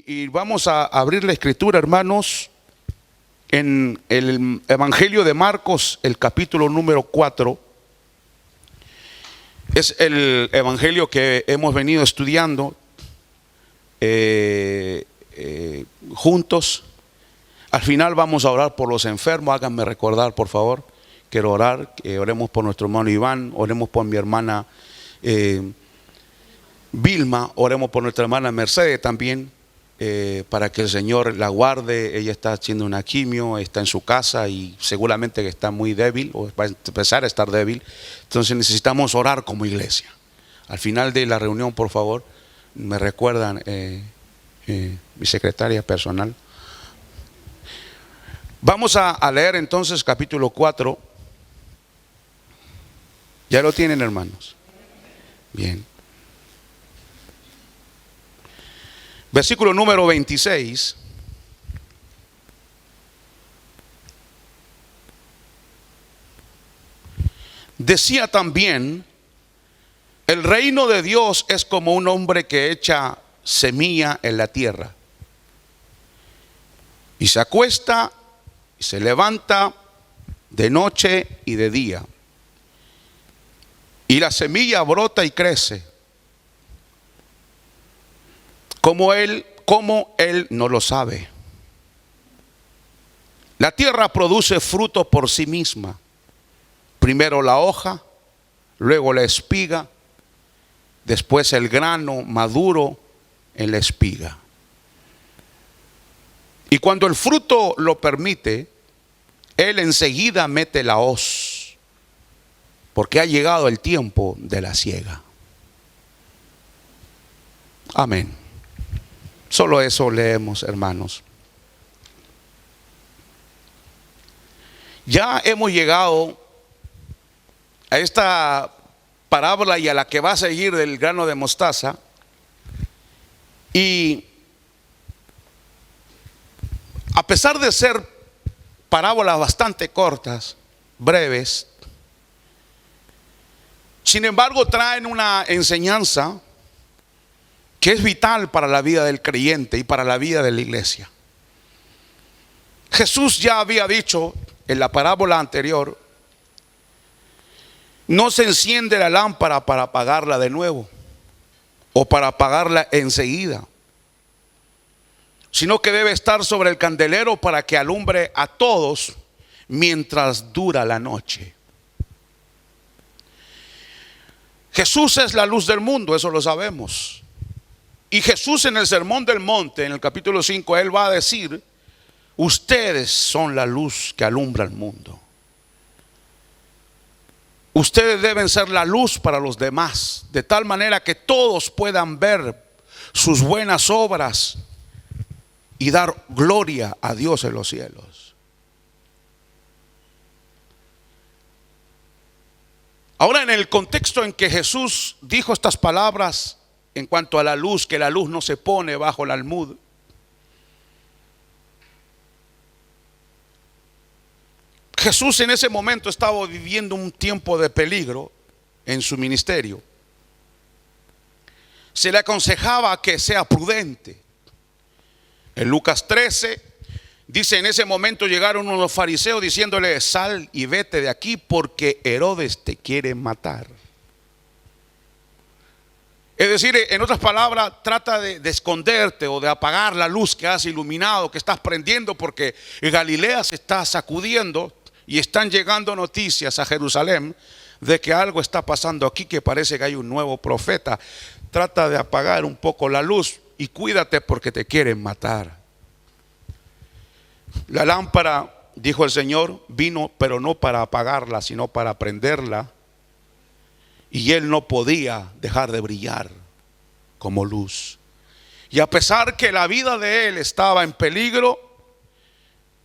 Y vamos a abrir la escritura, hermanos, en el Evangelio de Marcos, el capítulo número 4. Es el evangelio que hemos venido estudiando juntos. Al final vamos a orar por los enfermos. Háganme recordar, por favor. Quiero orar, oremos por nuestro hermano Iván, oremos por mi hermana Vilma, oremos por nuestra hermana Mercedes también, para que el Señor la guarde. Ella está haciendo una quimio, está en su casa y seguramente que está muy débil o va a empezar a estar débil. Entonces necesitamos orar como iglesia. Al final de la reunión, por favor, me recuerdan, mi secretaria personal. Vamos a leer entonces capítulo 4. ¿Ya lo tienen, hermanos? Bien. Versículo número 26. Decía también: el reino de Dios es como un hombre que echa semilla en la tierra, y se acuesta y se levanta de noche y de día, y la semilla brota y crece, como él no lo sabe. La tierra produce fruto por sí misma, primero la hoja, luego la espiga, después el grano maduro en la espiga. Y cuando el fruto lo permite, él enseguida mete la hoz, porque ha llegado el tiempo de la siega. Amén. Solo eso leemos, hermanos. Ya hemos llegado a esta parábola y a la que va a seguir del grano de mostaza. Y a pesar de ser parábolas bastante cortas, breves, sin embargo traen una enseñanza que es vital para la vida del creyente y para la vida de la iglesia. Jesús ya había dicho en la parábola anterior: no se enciende la lámpara para apagarla de nuevo o para apagarla enseguida, sino que debe estar sobre el candelero para que alumbre a todos mientras dura la noche. Jesús es la luz del mundo, eso lo sabemos. Y Jesús en el Sermón del Monte, en el capítulo 5, Él va a decir: ustedes son la luz que alumbra el mundo. Ustedes deben ser la luz para los demás, de tal manera que todos puedan ver sus buenas obras y dar gloria a Dios en los cielos. Ahora, en el contexto en que Jesús dijo estas palabras en cuanto a la luz, que la luz no se pone bajo el almud, Jesús en ese momento estaba viviendo un tiempo de peligro en su ministerio. Se le aconsejaba que sea prudente. En Lucas 13 dice: en ese momento llegaron unos fariseos diciéndole: sal y vete de aquí porque Herodes te quiere matar. Es decir, en otras palabras, trata de esconderte o de apagar la luz que has iluminado, que estás prendiendo, porque Galilea se está sacudiendo y están llegando noticias a Jerusalén de que algo está pasando aquí, que parece que hay un nuevo profeta. Trata de apagar un poco la luz y cuídate porque te quieren matar. La lámpara, dijo el Señor, vino pero no para apagarla, sino para prenderla. Y Él no podía dejar de brillar como luz. Y a pesar que la vida de Él estaba en peligro,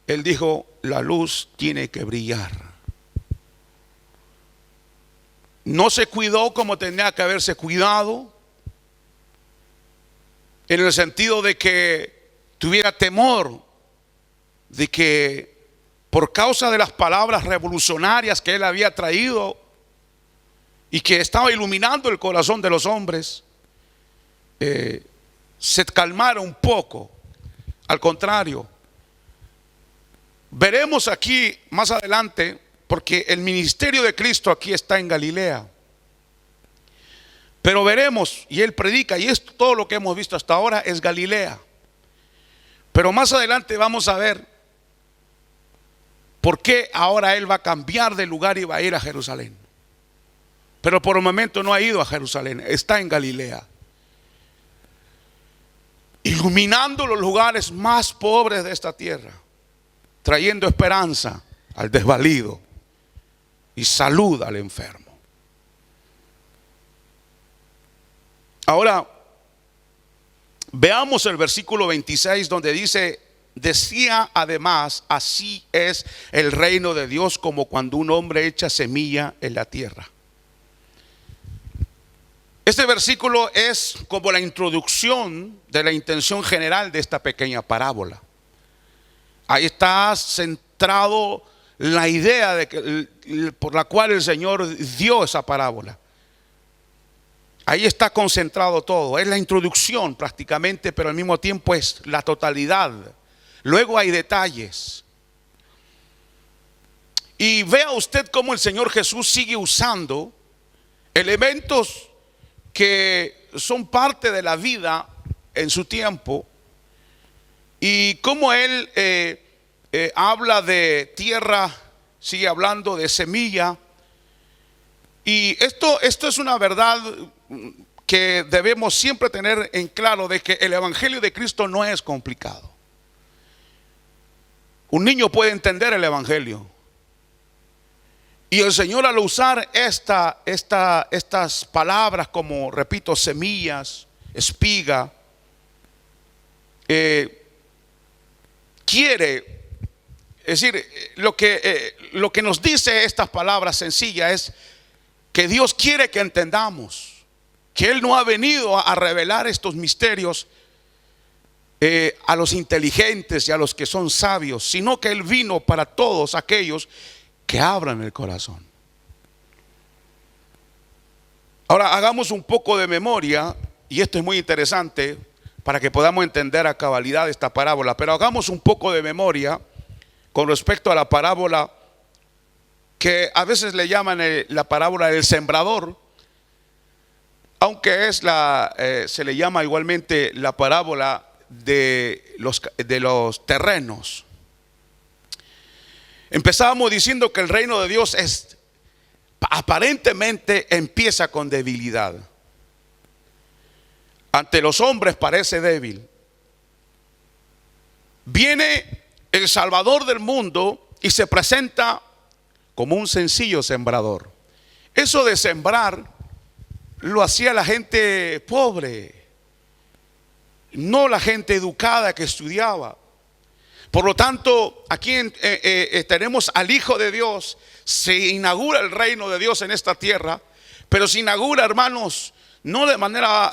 Él dijo: la luz tiene que brillar. No se cuidó como tenía que haberse cuidado, en el sentido de que tuviera temor de que por causa de las palabras revolucionarias que Él había traído y que estaba iluminando el corazón de los hombres, se calmara un poco. Al contrario, veremos aquí más adelante, porque el ministerio de Cristo aquí está en Galilea. Pero veremos, y Él predica, y esto, todo lo que hemos visto hasta ahora es Galilea. Pero más adelante vamos a ver por qué ahora Él va a cambiar de lugar y va a ir a Jerusalén. Pero por el momento no ha ido a Jerusalén, está en Galilea, iluminando los lugares más pobres de esta tierra, trayendo esperanza al desvalido y salud al enfermo. Ahora, veamos el versículo 26 donde dice: decía además, así es el reino de Dios como cuando un hombre echa semilla en la tierra. Este versículo es como la introducción de la intención general de esta pequeña parábola. Ahí está centrado la idea por la cual el Señor dio esa parábola. Ahí está concentrado todo. Es la introducción prácticamente, pero al mismo tiempo es la totalidad. Luego hay detalles. Y vea usted cómo el Señor Jesús sigue usando elementos que son parte de la vida en su tiempo, y cómo Él habla de tierra, sigue hablando de semilla. Y esto es una verdad que debemos siempre tener en claro, de que el evangelio de Cristo no es complicado. Un niño puede entender el evangelio. Y el Señor, al usar estas palabras como, repito, semillas, espiga, quiere, es decir, lo que nos dice estas palabras sencillas es que Dios quiere que entendamos que Él no ha venido a revelar estos misterios a los inteligentes y a los que son sabios, sino que Él vino para todos aquellos que abran el corazón. Ahora hagamos un poco de memoria, y esto es muy interesante para que podamos entender a cabalidad esta parábola, pero hagamos un poco de memoria con respecto a la parábola que a veces le llaman la parábola del sembrador, aunque se le llama igualmente la parábola de los terrenos. Empezábamos diciendo que el reino de Dios aparentemente empieza con debilidad. Ante los hombres parece débil. Viene el Salvador del mundo y se presenta como un sencillo sembrador. Eso de sembrar lo hacía la gente pobre, no la gente educada que estudiaba. Por lo tanto, aquí tenemos al Hijo de Dios. Se inaugura el reino de Dios en esta tierra, pero se inaugura, hermanos, no de manera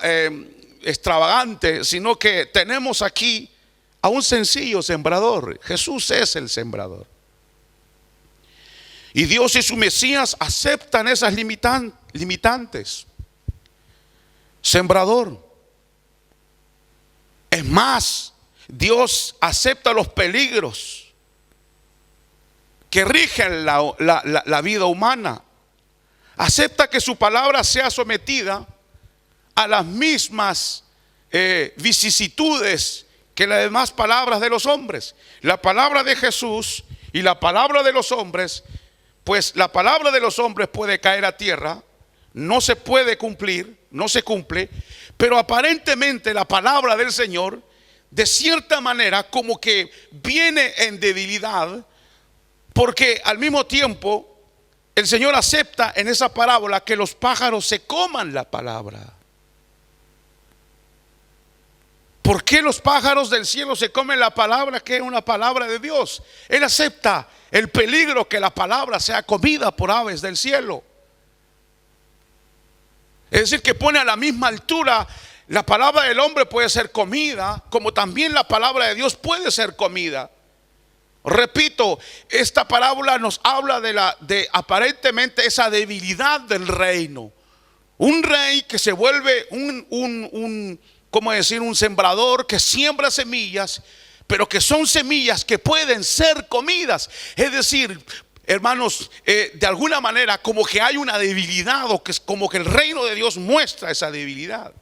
extravagante, sino que tenemos aquí a un sencillo sembrador. Jesús es el sembrador. Y Dios y su Mesías aceptan esas limitantes. Sembrador. Es más, Dios acepta los peligros que rigen la vida humana. Acepta que su palabra sea sometida a las mismas vicisitudes que las demás palabras de los hombres. La palabra de Jesús y la palabra de los hombres, pues la palabra de los hombres puede caer a tierra, no se puede cumplir, no se cumple, pero aparentemente la palabra del Señor, de cierta manera, como que viene en debilidad, porque al mismo tiempo el Señor acepta en esa parábola que los pájaros se coman la palabra. ¿Por qué los pájaros del cielo se comen la palabra, que es una palabra de Dios? Él acepta el peligro que la palabra sea comida por aves del cielo. Es decir, que pone a la misma altura. La palabra del hombre puede ser comida, como también la palabra de Dios puede ser comida. Repito, esta parábola nos habla de aparentemente esa debilidad del reino. Un rey que se vuelve ¿cómo decir? Un sembrador que siembra semillas, pero que son semillas que pueden ser comidas. Es decir, hermanos, de alguna manera como que hay una debilidad, o que es como que el reino de Dios muestra esa debilidad.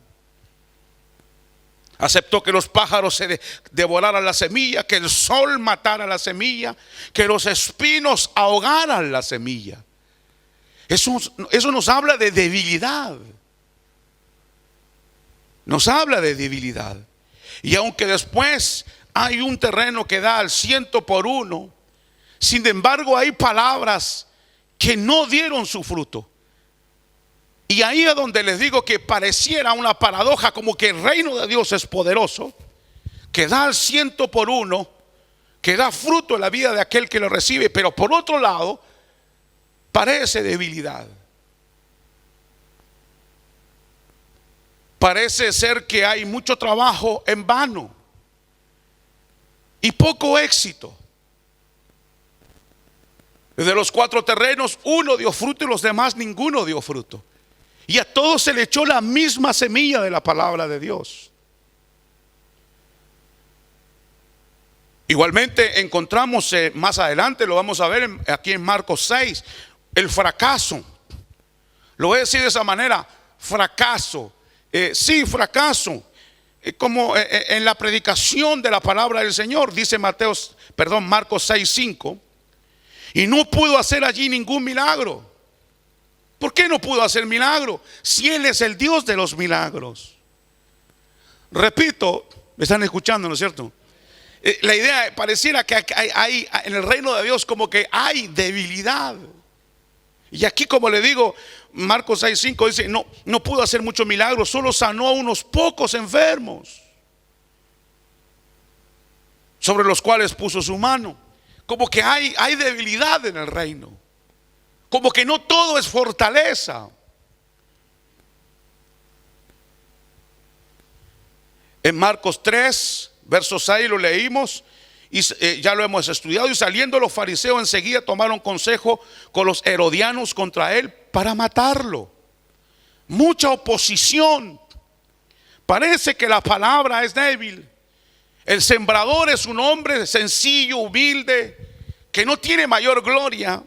Aceptó que los pájaros se devoraran la semilla, que el sol matara la semilla, que los espinos ahogaran la semilla. Eso nos habla de debilidad. Nos habla de debilidad. Y aunque después hay un terreno que da al 100%, sin embargo hay palabras que no dieron su fruto. Y ahí es donde les digo que pareciera una paradoja, como que el reino de Dios es poderoso, que da al 100%, que da fruto en la vida de aquel que lo recibe, pero por otro lado parece debilidad. Parece ser que hay mucho trabajo en vano y poco éxito. De los 4 terrenos, 1 dio fruto y los demás ninguno dio fruto. Y a todos se le echó la misma semilla de la palabra de Dios. Igualmente encontramos más adelante, lo vamos a ver aquí en Marcos 6, el fracaso. Lo voy a decir de esa manera, fracaso. Sí, fracaso. Como en la predicación de la palabra del Señor, dice Marcos 6:5. Y no pudo hacer allí ningún milagro. ¿Por qué no pudo hacer milagro? Si Él es el Dios de los milagros. Repito, me están escuchando, ¿no es cierto? La idea pareciera que hay en el reino de Dios como que hay debilidad. Y aquí, como le digo, Marcos 6:5 dice, no pudo hacer muchos milagros, solo sanó a unos pocos enfermos, sobre los cuales puso su mano. Como que hay debilidad en el reino. Como que no todo es fortaleza. En Marcos 3, verso 6 lo leímos y ya lo hemos estudiado. Y saliendo los fariseos enseguida tomaron consejo con los herodianos contra él para matarlo. Mucha oposición. Parece que la palabra es débil. El sembrador es un hombre sencillo, humilde, que no tiene mayor gloria.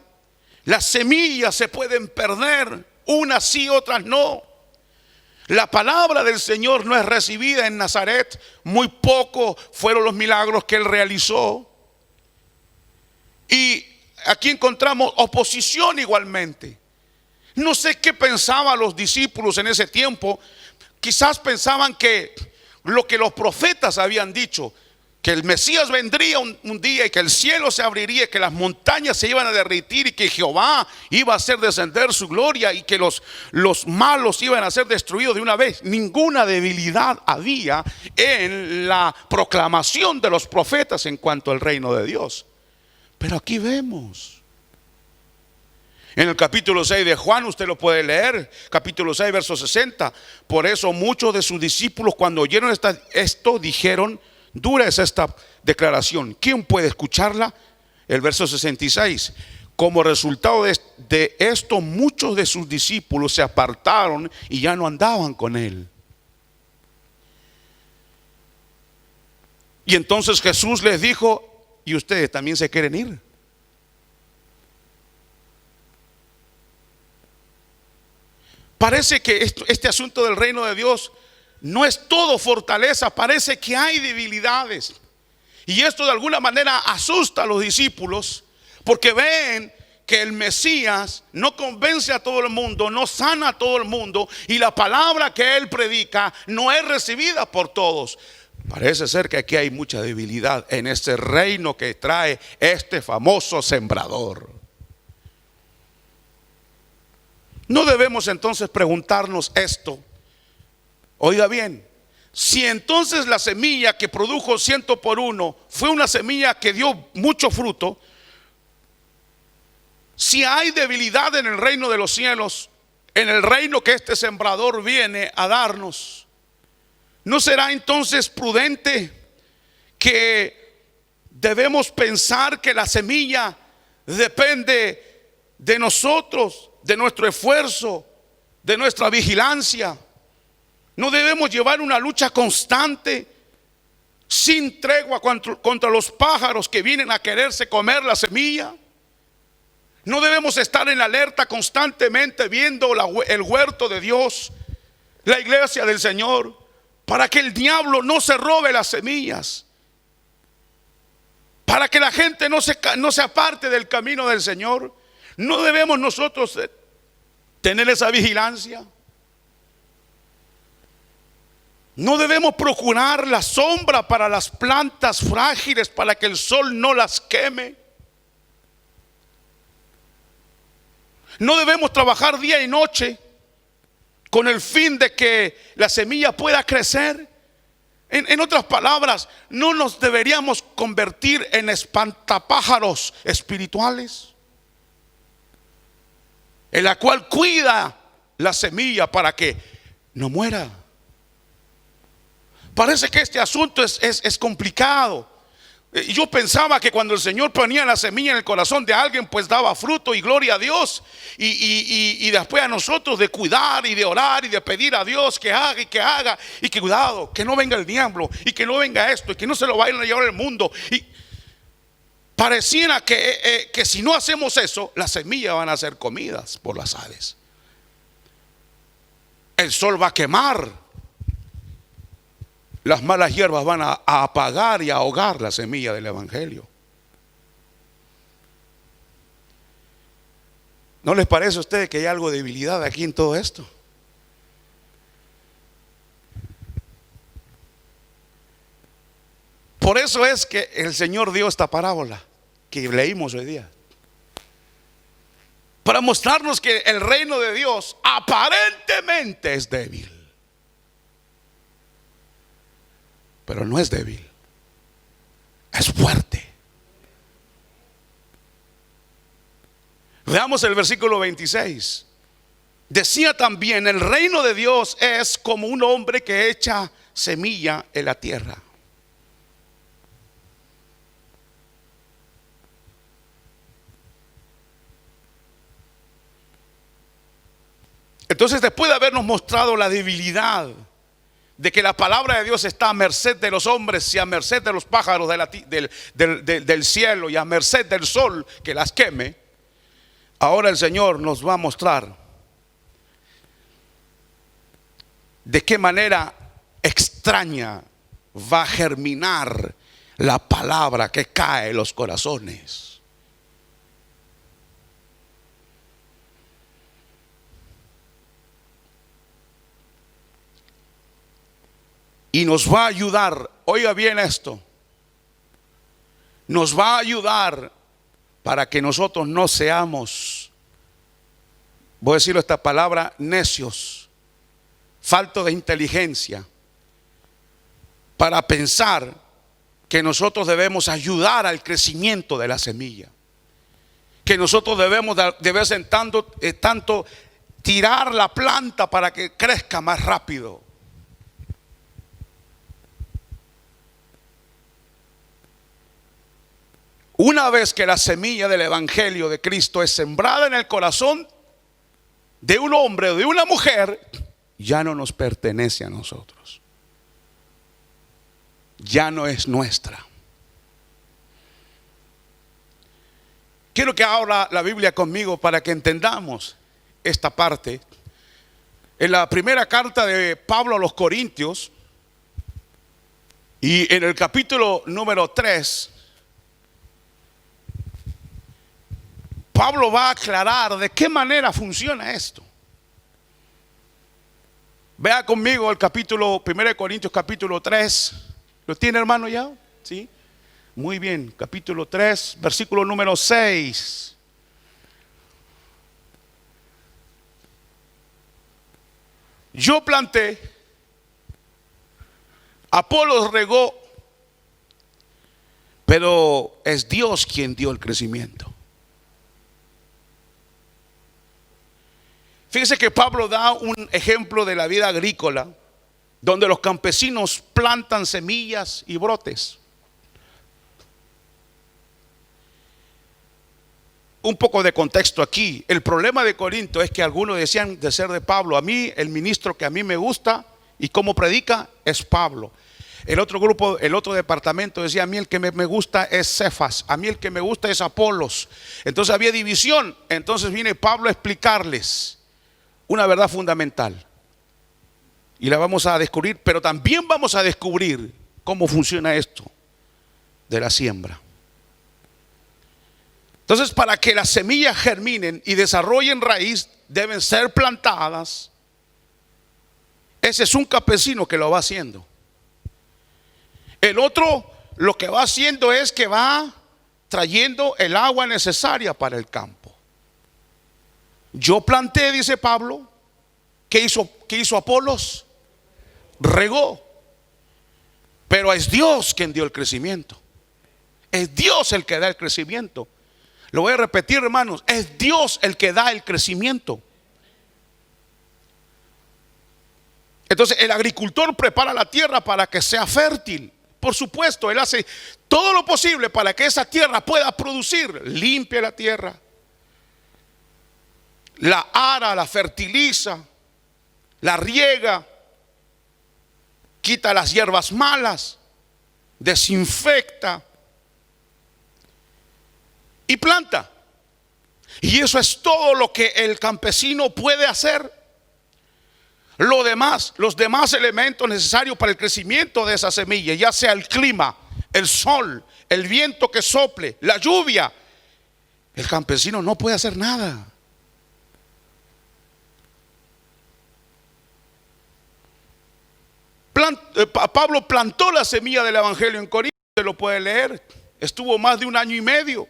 Las semillas se pueden perder, unas sí, otras no. La palabra del Señor no es recibida en Nazaret. Muy poco fueron los milagros que Él realizó. Y aquí encontramos oposición igualmente. No sé qué pensaban los discípulos en ese tiempo. Quizás pensaban que lo que los profetas habían dicho, que el Mesías vendría un día y que el cielo se abriría, y que las montañas se iban a derretir y que Jehová iba a hacer descender su gloria y que los malos iban a ser destruidos de una vez. Ninguna debilidad había en la proclamación de los profetas en cuanto al reino de Dios. Pero aquí vemos en el capítulo 6 de Juan, usted lo puede leer, capítulo 6, verso 60. Por eso muchos de sus discípulos, cuando oyeron esto, dijeron: dura es esta declaración, ¿quién puede escucharla? El verso 66. Como resultado de esto, muchos de sus discípulos se apartaron y ya no andaban con él. Y entonces Jesús les dijo: ¿y ustedes también se quieren ir? Parece que este asunto del reino de Dios no es todo fortaleza, parece que hay debilidades. Y esto de alguna manera asusta a los discípulos, porque ven que el Mesías no convence a todo el mundo, no sana a todo el mundo, y la palabra que Él predica no es recibida por todos. Parece ser que aquí hay mucha debilidad en este reino que trae este famoso sembrador. No debemos entonces preguntarnos esto. Oiga bien, si entonces la semilla que produjo 100% fue una semilla que dio mucho fruto, si hay debilidad en el reino de los cielos, en el reino que este sembrador viene a darnos, ¿no será entonces prudente que debemos pensar que la semilla depende de nosotros, de nuestro esfuerzo, de nuestra vigilancia? No debemos llevar una lucha constante, sin tregua, contra los pájaros que vienen a quererse comer la semilla. No debemos estar en alerta constantemente viendo el huerto de Dios, la iglesia del Señor, para que el diablo no se robe las semillas, para que la gente no se aparte del camino del Señor. No debemos nosotros tener esa vigilancia. No debemos procurar la sombra para las plantas frágiles, para que el sol no las queme. No debemos trabajar día y noche con el fin de que la semilla pueda crecer. En otras palabras, no nos deberíamos convertir en espantapájaros espirituales, en la cual cuida la semilla para que no muera. Parece que este asunto es complicado. Yo pensaba que cuando el Señor ponía la semilla en el corazón de alguien, pues daba fruto y gloria a Dios. Y después a nosotros de cuidar y de orar y de pedir a Dios que haga y que haga. Y que cuidado, que no venga el diablo y que no venga esto y que no se lo vayan a llevar el mundo. Y pareciera que si no hacemos eso, las semillas van a ser comidas por las aves. El sol va a quemar. Las malas hierbas van a apagar y a ahogar la semilla del evangelio. ¿No les parece a ustedes que hay algo de debilidad aquí en todo esto? Por eso es que el Señor dio esta parábola que leímos hoy día, para mostrarnos que el reino de Dios aparentemente es débil, pero no es débil, es fuerte. Veamos el versículo 26. Decía también: el reino de Dios es como un hombre que echa semilla en la tierra. Entonces, después de habernos mostrado la debilidad de que la palabra de Dios está a merced de los hombres y a merced de los pájaros del cielo y a merced del sol que las queme, ahora el Señor nos va a mostrar de qué manera extraña va a germinar la palabra que cae en los corazones. Y nos va a ayudar, oiga bien esto, nos va a ayudar para que nosotros no seamos, voy a decirlo esta palabra, necios, faltos de inteligencia, para pensar que nosotros debemos ayudar al crecimiento de la semilla, que nosotros debemos de vez en tanto tirar la planta para que crezca más rápido. Una vez que la semilla del evangelio de Cristo es sembrada en el corazón de un hombre o de una mujer, ya no nos pertenece a nosotros, ya no es nuestra. Quiero que abra la Biblia conmigo para que entendamos esta parte. En la primera carta de Pablo a los Corintios, y en el capítulo número 3, Pablo va a aclarar de qué manera funciona esto. Vea conmigo el capítulo 1 Corintios capítulo 3. ¿Lo tiene, hermano, ya? ¿Sí? Muy bien, capítulo 3, versículo número 6. Yo planté, Apolos regó, pero es Dios quien dio el crecimiento. Fíjese que Pablo da un ejemplo de la vida agrícola, donde los campesinos plantan semillas y brotes. Un poco de contexto aquí. El problema de Corinto es que algunos decían de ser de Pablo: a mí, el ministro que a mí me gusta, ¿Y cómo predica? Es Pablo. El otro grupo, el otro departamento decía: a mí el que me gusta es Cefas, a mí el que me gusta es Apolos. Entonces había división. Entonces viene Pablo a explicarles una verdad fundamental. Y la vamos a descubrir, pero también vamos a descubrir cómo funciona esto de la siembra. Entonces, para que las semillas germinen y desarrollen raíz, deben ser plantadas. Ese es un campesino que lo va haciendo. El otro lo que va haciendo es que va trayendo el agua necesaria para el campo. Yo planté, dice Pablo. ¿Qué hizo Apolos? Regó. Pero es Dios quien dio el crecimiento. Es Dios el que da el crecimiento. Lo voy a repetir, hermanos: es Dios el que da el crecimiento. Entonces el agricultor prepara la tierra para que sea fértil. Por supuesto, él hace todo lo posible para que esa tierra pueda producir. Limpia la tierra, la ara, la fertiliza, la riega, quita las hierbas malas, desinfecta y planta. Y eso es todo lo que el campesino puede hacer. Lo demás, los demás elementos necesarios para el crecimiento de esa semilla, ya sea el clima, el sol, el viento que sople, la lluvia, el campesino no puede hacer nada. Pablo plantó la semilla del evangelio en Corinto, se lo puede leer. Estuvo más de 1 año y medio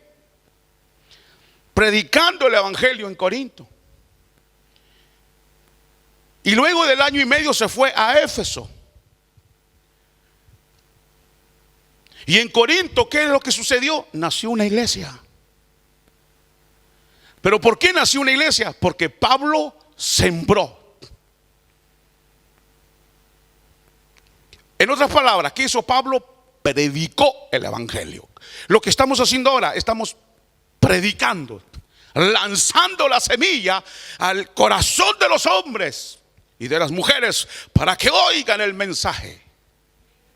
predicando el evangelio en Corinto. Y luego del 1 año y medio se fue a Éfeso. Y en Corinto, ¿qué es lo que sucedió? Nació una iglesia. ¿Pero por qué nació una iglesia? Porque Pablo sembró. En otras palabras, ¿qué hizo Pablo? Predicó el evangelio. Lo que estamos haciendo ahora, estamos predicando, lanzando la semilla al corazón de los hombres y de las mujeres para que oigan el mensaje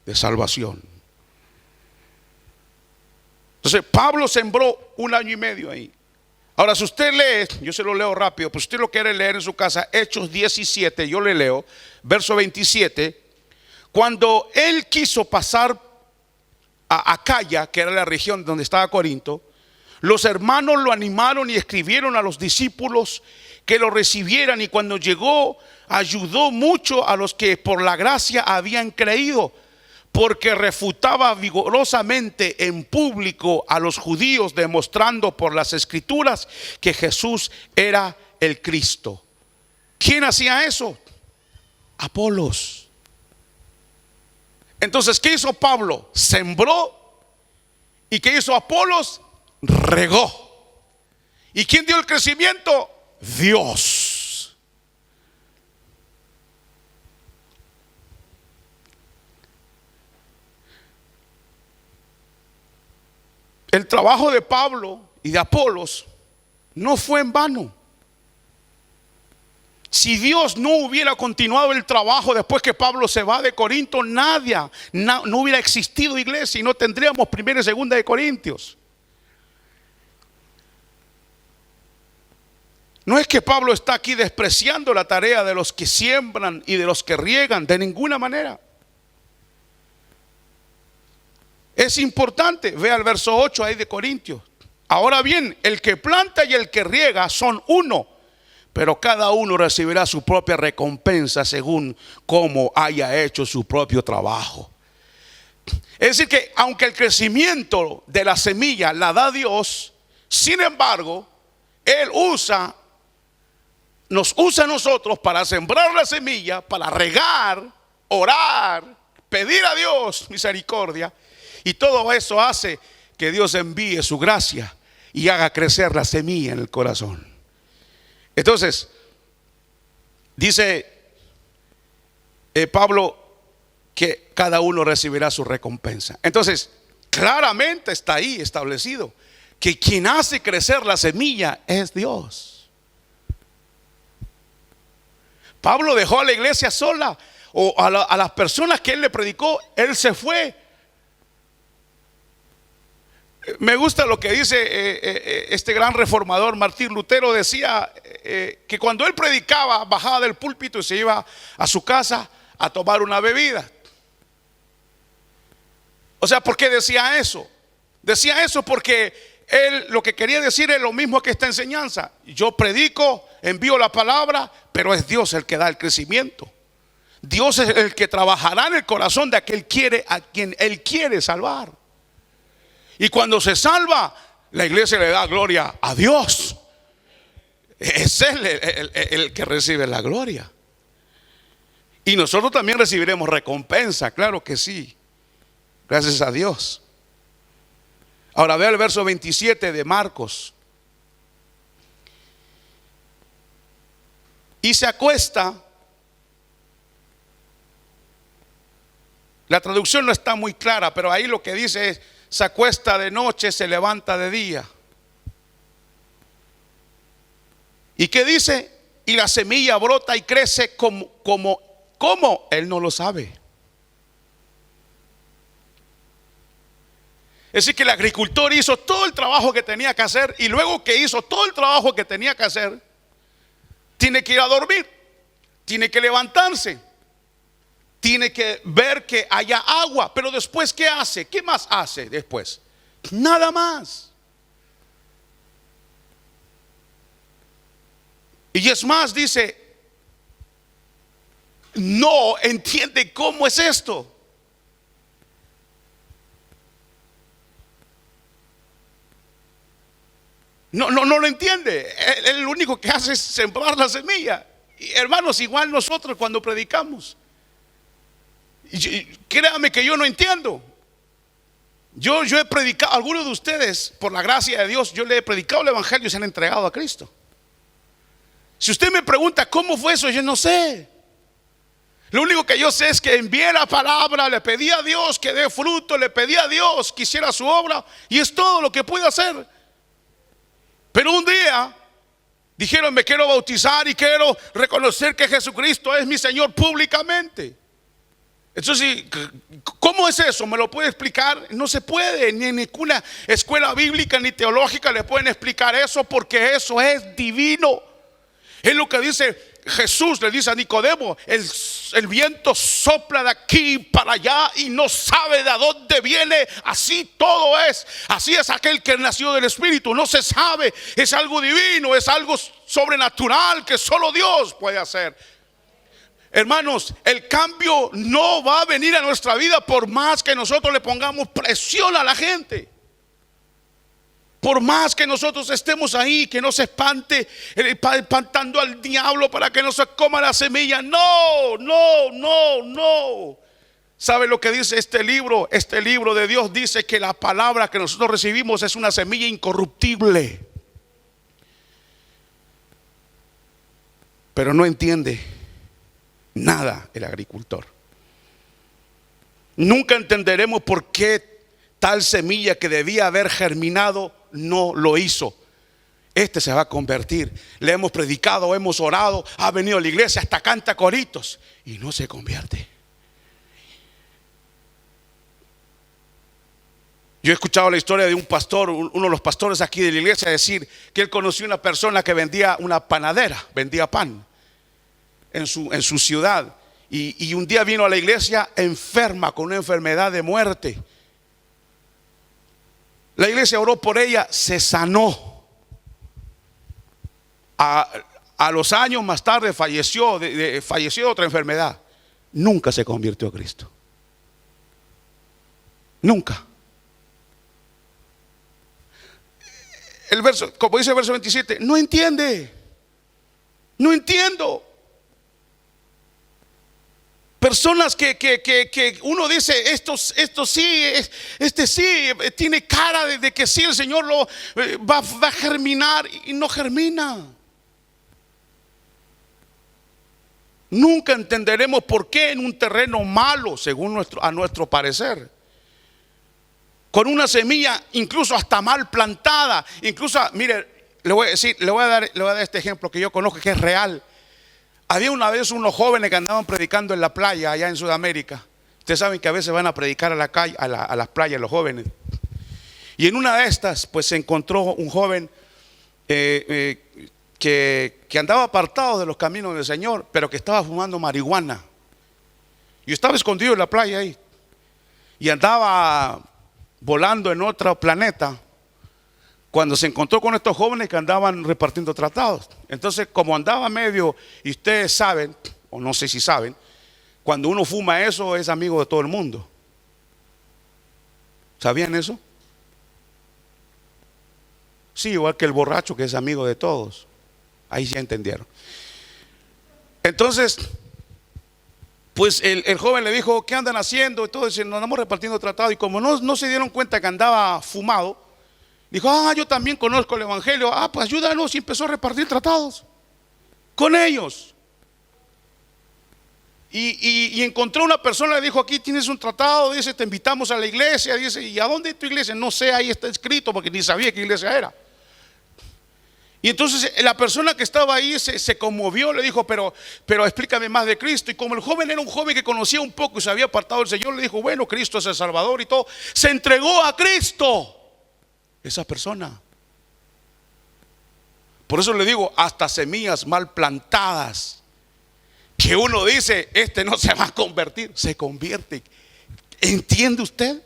de salvación. Entonces Pablo sembró 1 año y medio ahí. Ahora, si usted lee, yo se lo leo rápido, pero si usted lo quiere leer en su casa, Hechos 17, yo le leo, verso 27. Cuando él quiso pasar a Acaya, que era la región donde estaba Corinto, los hermanos lo animaron y escribieron a los discípulos que lo recibieran, y cuando llegó ayudó mucho a los que por la gracia habían creído, porque refutaba vigorosamente en público a los judíos, demostrando por las escrituras que Jesús era el Cristo. ¿Quién hacía eso? Apolos. Entonces, ¿qué hizo Pablo? Sembró. ¿Y qué hizo Apolos? Regó. ¿Y quién dio el crecimiento? Dios. El trabajo de Pablo y de Apolos no fue en vano. Si Dios no hubiera continuado el trabajo después que Pablo se va de Corinto, no hubiera existido iglesia y no tendríamos 1 y 2 de Corintios. No es que Pablo está aquí despreciando la tarea de los que siembran y de los que riegan, de ninguna manera. Es importante, vea el verso 8 ahí de Corintios. Ahora bien, el que planta y el que riega son uno, pero cada uno recibirá su propia recompensa según cómo haya hecho su propio trabajo. Es decir que aunque el crecimiento de la semilla la da Dios, sin embargo, Él nos usa a nosotros para sembrar la semilla, para regar, orar, pedir a Dios misericordia. Y todo eso hace que Dios envíe su gracia y haga crecer la semilla en el corazón. Entonces, dice Pablo que cada uno recibirá su recompensa. Entonces, claramente está ahí establecido que quien hace crecer la semilla es Dios. Pablo dejó a la iglesia sola. o a las personas que él le predicó, él se fue. Me gusta lo que dice este gran reformador Martín Lutero. Decía que cuando él predicaba, bajaba del púlpito y se iba a su casa a tomar una bebida. O sea, ¿por qué decía eso? Decía eso porque él lo que quería decir es lo mismo que esta enseñanza. Yo predico, envío la palabra, pero es Dios el que da el crecimiento. Dios es el que trabajará en el corazón de aquel a quien él quiere salvar. Y cuando se salva, la iglesia le da gloria a Dios. Es Él el que recibe la gloria. Y nosotros también recibiremos recompensa, claro que sí. Gracias a Dios. Ahora vea el verso 27 de Marcos. Y se acuesta. La traducción no está muy clara, pero ahí lo que dice es: se acuesta de noche, se levanta de día. ¿Y qué dice? Y la semilla brota y crece como él no lo sabe. Es decir, que el agricultor hizo todo el trabajo que tenía que hacer, y luego que hizo todo el trabajo que tenía que hacer, tiene que ir a dormir, tiene que levantarse, tiene que ver que haya agua. Pero después, ¿qué hace? ¿Qué más hace después? Nada más. Y es más, dice, no entiende cómo es esto. No lo entiende. Él lo único que hace es sembrar la semilla. Y hermanos, igual nosotros cuando predicamos, créame que yo no entiendo. Yo he predicado, algunos de ustedes, por la gracia de Dios, yo le he predicado el evangelio y se han entregado a Cristo. Si usted me pregunta cómo fue eso, yo no sé. Lo único que yo sé es que envié la palabra, le pedí a Dios que dé fruto, le pedí a Dios que hiciera su obra, y es todo lo que pude hacer. Pero un día dijeron: me quiero bautizar y quiero reconocer que Jesucristo es mi Señor públicamente. Entonces, ¿cómo es eso? ¿Me lo puede explicar? No se puede, ni en ninguna escuela bíblica ni teológica le pueden explicar eso, porque eso es divino. Es lo que dice Jesús, le dice a Nicodemo: el viento sopla de aquí para allá y no sabe de dónde viene. Así todo es. Así es aquel que nació del Espíritu. No se sabe. Es algo divino, es algo sobrenatural que solo Dios puede hacer. Hermanos, el cambio no va a venir a nuestra vida por más que nosotros le pongamos presión a la gente. Por más que nosotros estemos ahí, que no se espante, espantando al diablo para que no se coma la semilla. No. ¿Sabe lo que dice este libro? Este libro de Dios dice que la palabra que nosotros recibimos es una semilla incorruptible. Pero no entiende nada el agricultor. Nunca entenderemos por qué tal semilla que debía haber germinado no lo hizo. Este se va a convertir. Le hemos predicado, hemos orado, ha venido a la iglesia, hasta canta coritos y no se convierte. Yo he escuchado la historia de un pastor, uno de los pastores aquí de la iglesia, decir que él conoció una persona que vendía una panadera, vendía pan en su ciudad, y un día vino a la iglesia enferma, con una enfermedad de muerte. La iglesia oró por ella, se sanó. A los años más tarde falleció de otra enfermedad. Nunca se convirtió a Cristo. Nunca. El verso, como dice el verso 27, no entiende. No entiendo. Personas que uno dice: esto sí, este sí, tiene cara de que sí, el Señor lo va a germinar, y no germina. Nunca entenderemos por qué en un terreno malo, según a nuestro parecer, con una semilla incluso hasta mal plantada, incluso, mire, le voy a dar este ejemplo que yo conozco, que es real. Había una vez unos jóvenes que andaban predicando en la playa allá en Sudamérica. Ustedes saben que a veces van a predicar a la calle, a las playas los jóvenes. Y en una de estas pues se encontró un joven que andaba apartado de los caminos del Señor, pero que estaba fumando marihuana. Y estaba escondido en la playa ahí. Y andaba volando en otro planeta cuando se encontró con estos jóvenes que andaban repartiendo tratados. Entonces, como andaba medio, y ustedes saben, o no sé si saben, cuando uno fuma eso es amigo de todo el mundo. ¿Sabían eso? Sí, igual que el borracho que es amigo de todos. Ahí ya entendieron. Entonces, pues el joven le dijo, ¿qué andan haciendo? Y todo, dice, nos andamos repartiendo tratados. Y como no se dieron cuenta que andaba fumado, dijo, yo también conozco el evangelio. Pues ayúdanos. Y empezó a repartir tratados con ellos. Y encontró una persona, le dijo, aquí tienes un tratado, dice, te invitamos a la iglesia. Dice, ¿y a dónde es tu iglesia? No sé, ahí está escrito, porque ni sabía qué iglesia era. Y entonces la persona que estaba ahí se conmovió, le dijo, pero explícame más de Cristo. Y como el joven era un joven que conocía un poco y se había apartado del Señor, le dijo, bueno, Cristo es el Salvador y todo. Se entregó a Cristo esa persona. Por eso le digo, hasta semillas mal plantadas, que uno dice, este no se va a convertir, se convierte. ¿Entiende usted?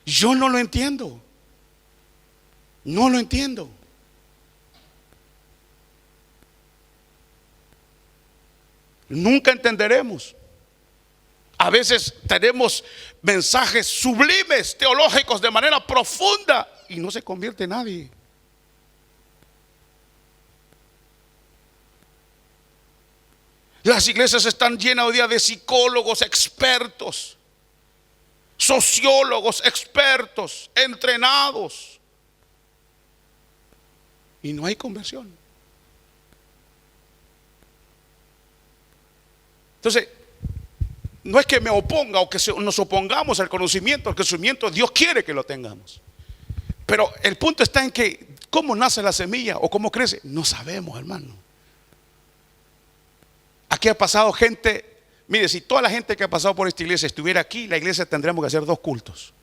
Yo no lo entiendo. No lo entiendo. Nunca entenderemos. A veces tenemos mensajes sublimes, teológicos, de manera profunda, y no se convierte nadie. Las iglesias están llenas hoy día de psicólogos expertos, sociólogos expertos, entrenados, y no hay conversión. Entonces, no es que me oponga o que nos opongamos al conocimiento. El conocimiento Dios quiere que lo tengamos. Pero el punto está en que cómo nace la semilla o cómo crece, no sabemos, hermano. Aquí ha pasado gente, mire, si toda la gente que ha pasado por esta iglesia estuviera aquí, la iglesia tendríamos que hacer 2 cultos.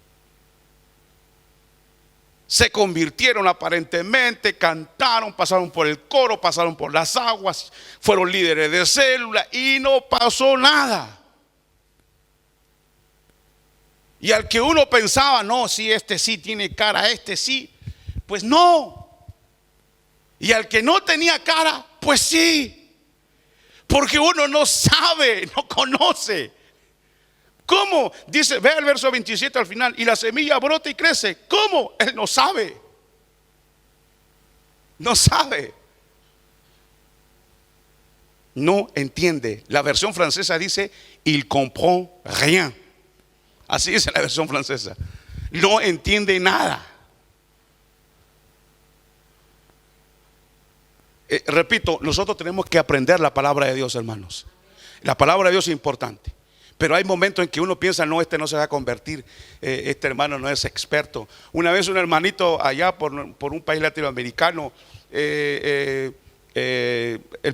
Se convirtieron aparentemente, cantaron, pasaron por el coro, pasaron por las aguas, fueron líderes de célula y no pasó nada. Y al que uno pensaba, no, si este sí tiene cara, este sí, pues no. Y al que no tenía cara, pues sí. Porque uno no sabe, no conoce. ¿Cómo? Dice, ve el verso 27 al final, y la semilla brota y crece. ¿Cómo? Él no sabe. No sabe. No entiende. La versión francesa dice, il comprend rien. Así dice la versión francesa. No entiende nada. Repito, nosotros tenemos que aprender la palabra de Dios, hermanos. La palabra de Dios es importante. Pero hay momentos en que uno piensa, no, este no se va a convertir, este hermano no es experto. Una vez un hermanito allá por un país latinoamericano, el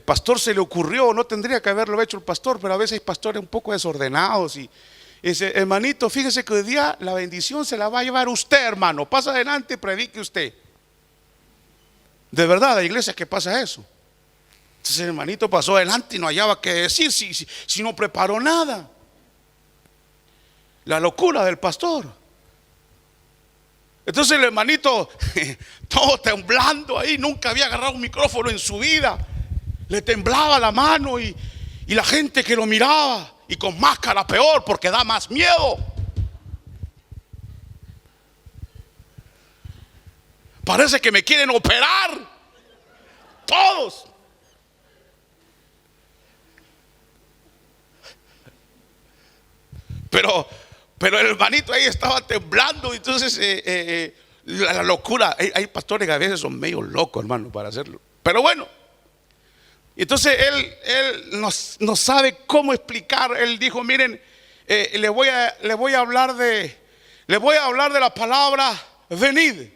pastor se le ocurrió, no tendría que haberlo hecho el pastor, pero a veces hay pastores un poco desordenados y dice, hermanito, fíjese que hoy día la bendición se la va a llevar usted, hermano. Pasa adelante y predique usted. De verdad, hay iglesias que pasa eso. Entonces el hermanito pasó adelante y no hallaba qué decir si no preparó nada. La locura del pastor. Entonces el hermanito, todo temblando ahí, nunca había agarrado un micrófono en su vida. Le temblaba la mano y la gente que lo miraba, y con máscara peor porque da más miedo. Parece que me quieren operar todos. Pero el hermanito ahí estaba temblando. Entonces la locura, hay pastores que a veces son medio locos, hermano, para hacerlo. Pero bueno, entonces él no sabe cómo explicar. Él dijo, miren, le voy a hablar de la palabra venid.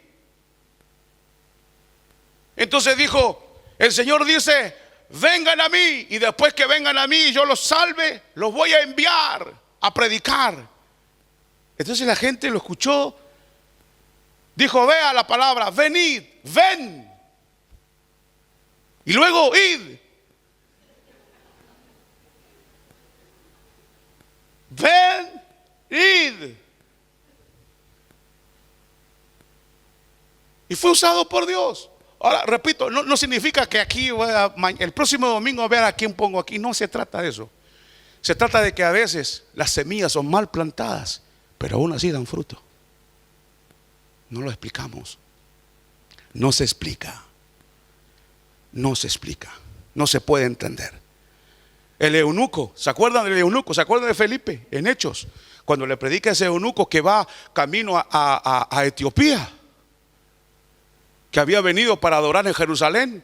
Entonces dijo, el Señor dice, vengan a mí, y después que vengan a mí y yo los salve, los voy a enviar a predicar. Entonces la gente lo escuchó, dijo, vea la palabra, venid, ven, y luego id, ven, id. Y fue usado por Dios. Ahora, repito, no significa que aquí el próximo domingo a ver a quién pongo aquí. No se trata de eso. Se trata de que a veces las semillas son mal plantadas, pero aún así dan fruto. No lo explicamos. No se explica. No se explica. No se puede entender. El eunuco, ¿se acuerdan del eunuco? ¿Se acuerdan de Felipe en Hechos? Cuando le predica a ese eunuco que va camino a Etiopía, que había venido para adorar en Jerusalén.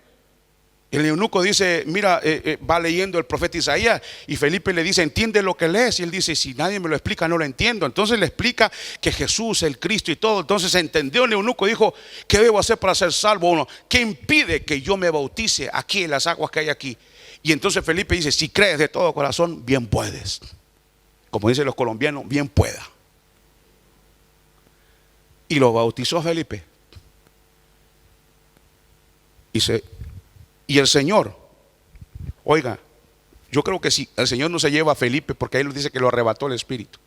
El eunuco dice, mira, va leyendo el profeta Isaías, y Felipe le dice, ¿entiende lo que lees? Y él dice, si nadie me lo explica, no lo entiendo. Entonces le explica que Jesús, el Cristo y todo. Entonces entendió el eunuco, dijo, ¿qué debo hacer para ser salvo? Uno, ¿qué impide que yo me bautice aquí en las aguas que hay aquí? Y entonces Felipe dice, si crees de todo corazón, bien puedes. Como dicen los colombianos, bien pueda. Y lo bautizó Felipe. Y el Señor, oiga, yo creo que si el Señor no se lleva a Felipe, porque ahí nos dice que lo arrebató el Espíritu,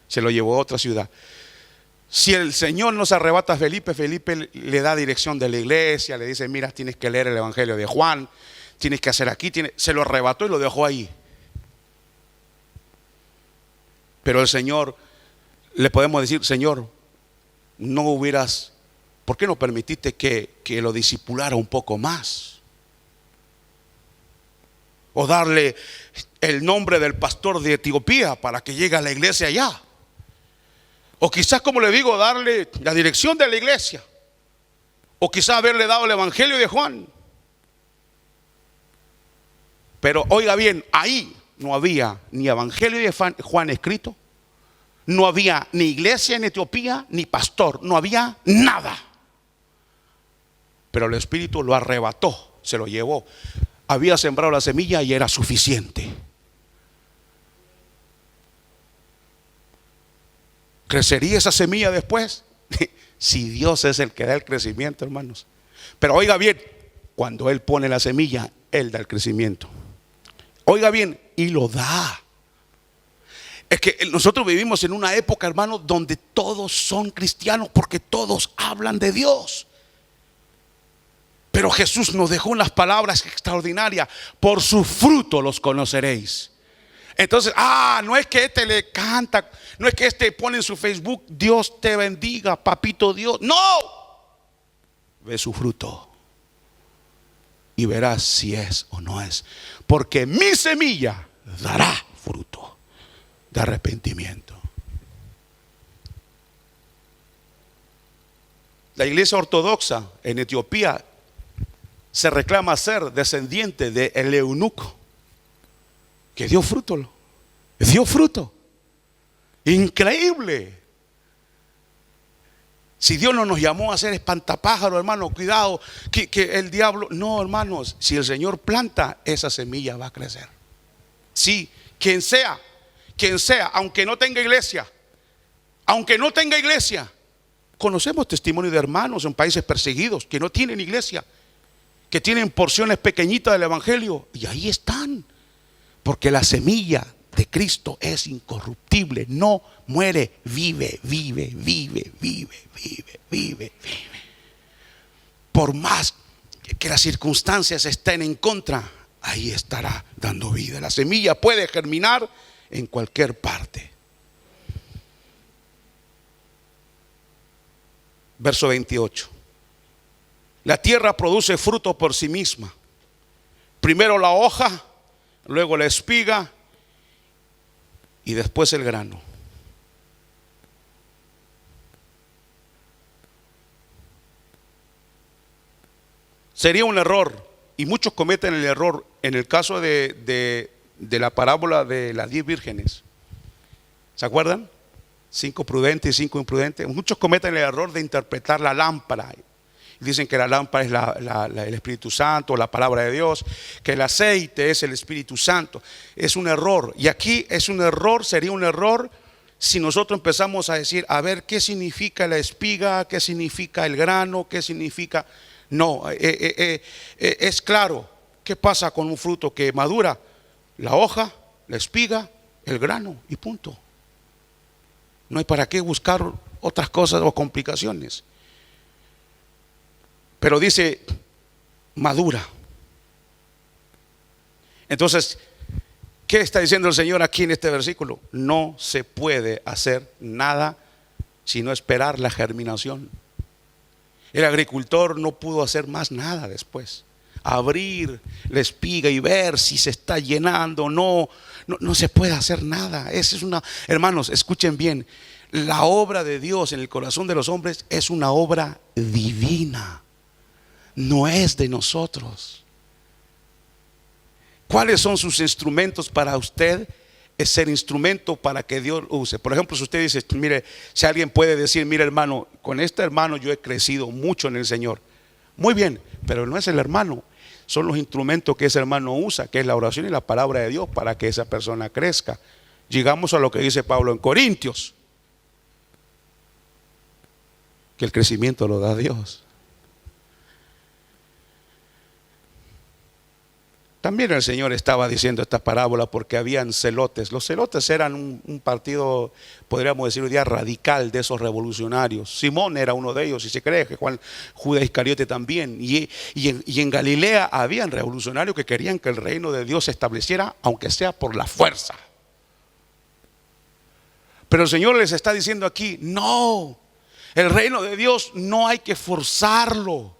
se lo llevó a otra ciudad. Si el Señor no se arrebata a Felipe, Felipe le da dirección de la iglesia, le dice, mira, tienes que leer el Evangelio de Juan, tienes que hacer aquí, se lo arrebató y lo dejó ahí. Pero el Señor, le podemos decir, Señor, ¿por qué no permitiste que lo discipulara un poco más? O darle el nombre del pastor de Etiopía para que llegue a la iglesia allá. O quizás, como le digo, darle la dirección de la iglesia. O quizás haberle dado el Evangelio de Juan. Pero oiga bien, ahí no había ni Evangelio de Juan escrito. No había ni iglesia en Etiopía, ni pastor. No había nada. Pero el Espíritu lo arrebató, se lo llevó. Había sembrado la semilla y era suficiente. ¿Crecería esa semilla después? Si Dios es el que da el crecimiento, hermanos. Pero oiga bien, cuando Él pone la semilla, Él da el crecimiento. Oiga bien, y lo da. Es que nosotros vivimos en una época, hermanos, donde todos son cristianos porque todos hablan de Dios. Pero Jesús nos dejó unas palabras extraordinarias. Por su fruto los conoceréis. Entonces, no es que este le canta, no es que este pone en su Facebook, Dios te bendiga, papito Dios. No, ve su fruto y verás si es o no es. Porque mi semilla dará fruto de arrepentimiento. La iglesia ortodoxa en Etiopía se reclama ser descendiente del eunuco que dio fruto. Dio fruto. Increíble. Si Dios no nos llamó a ser espantapájaros, hermano, cuidado que el diablo. No, hermanos, si el Señor planta, esa semilla va a crecer. Sí, quien sea, aunque no tenga iglesia, conocemos testimonios de hermanos en países perseguidos que no tienen iglesia, que tienen porciones pequeñitas del Evangelio, y ahí están, porque la semilla de Cristo es incorruptible, no muere, vive. Por más que las circunstancias estén en contra, ahí estará dando vida. La semilla puede germinar en cualquier parte. Verso 28. La tierra produce fruto por sí misma. Primero la hoja, luego la espiga y después el grano. Sería un error, y muchos cometen el error en el caso de la parábola de las 10 vírgenes. ¿Se acuerdan? 5 prudentes y 5 imprudentes. Muchos cometen el error de interpretar la lámpara Dicen que la lámpara es el Espíritu Santo, la palabra de Dios, que el aceite es el Espíritu Santo. Es un error. Y aquí es un error, sería un error si nosotros empezamos a decir, a ver, ¿qué significa la espiga? ¿Qué significa el grano? ¿Qué significa? No, es claro. ¿Qué pasa con un fruto que madura? La hoja, la espiga, el grano y punto. No hay para qué buscar otras cosas o complicaciones. Pero dice madura. Entonces, ¿qué está diciendo el Señor aquí en este versículo? No se puede hacer nada sino esperar la germinación. El agricultor no pudo hacer más nada después. Abrir la espiga y ver si se está llenando. No se puede hacer nada. Esa es hermanos, escuchen bien. La obra de Dios en el corazón de los hombres es una obra divina. No es de nosotros. ¿Cuáles son sus instrumentos para usted? Es ser instrumento para que Dios use. Por ejemplo, si usted dice, mire, si alguien puede decir, mire hermano, con este hermano yo he crecido mucho en el Señor. Muy bien, pero no es el hermano. Son los instrumentos que ese hermano usa, que es la oración y la palabra de Dios para que esa persona crezca. Llegamos a lo que dice Pablo en Corintios, que el crecimiento lo da Dios. También el Señor estaba diciendo esta parábola porque habían celotes. Los celotes eran un partido, podríamos decir hoy día, radical de esos revolucionarios. Simón era uno de ellos y se cree que Judas Iscariote también. Y en Galilea habían revolucionarios que querían que el reino de Dios se estableciera, aunque sea por la fuerza. Pero el Señor les está diciendo aquí, no, el reino de Dios no hay que forzarlo.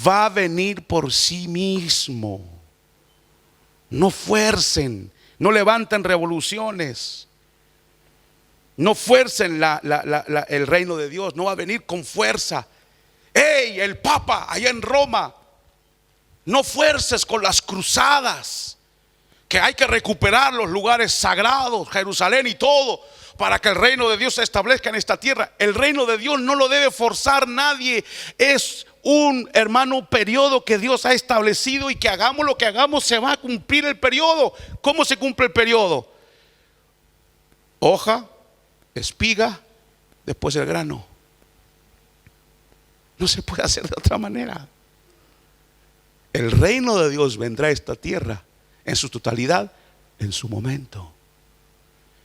Va a venir por sí mismo. No fuercen, no levanten revoluciones, no fuercen el reino de Dios, no va a venir con fuerza. ¡Ey, el Papa allá en Roma! No fuerces con las cruzadas, que hay que recuperar los lugares sagrados, Jerusalén y todo, para que el reino de Dios se establezca en esta tierra. El reino de Dios no lo debe forzar nadie. Es un periodo que Dios ha establecido, y que hagamos lo que hagamos se va a cumplir el periodo. ¿Cómo se cumple el periodo? Hoja, espiga, después el grano. No se puede hacer de otra manera. El reino de Dios vendrá a esta tierra en su totalidad, en su momento.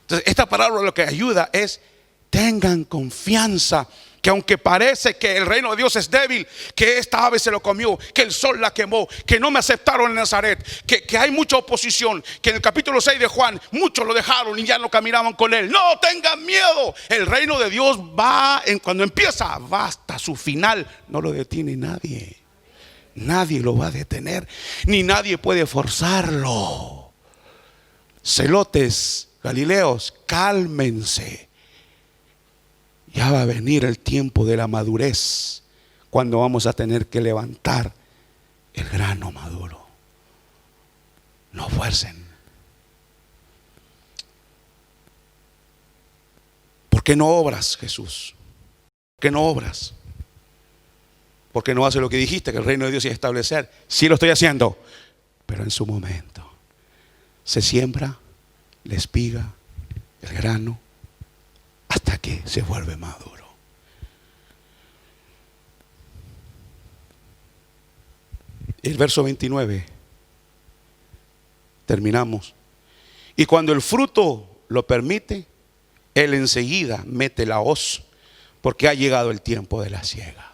Entonces, esta palabra lo que ayuda es: tengan confianza, que aunque parece que el reino de Dios es débil, que esta ave se lo comió, que el sol la quemó, que no me aceptaron en Nazaret, que hay mucha oposición, que en el capítulo 6 de Juan muchos lo dejaron y ya no caminaban con él. No tengan miedo. El reino de Dios cuando empieza, va hasta su final. No lo detiene nadie. Nadie lo va a detener, ni nadie puede forzarlo. Celotes, Galileos, cálmense. Ya va a venir el tiempo de la madurez, cuando vamos a tener que levantar el grano maduro. No fuercen. ¿Por qué no obras, Jesús? ¿Por qué no obras? ¿Por qué no haces lo que dijiste, que el reino de Dios iba a establecer? Sí lo estoy haciendo, pero en su momento. Se siembra la espiga, el grano, hasta que se vuelve maduro. El verso 29, terminamos. Y cuando el fruto lo permite, él enseguida mete la hoz, porque ha llegado el tiempo de la siega.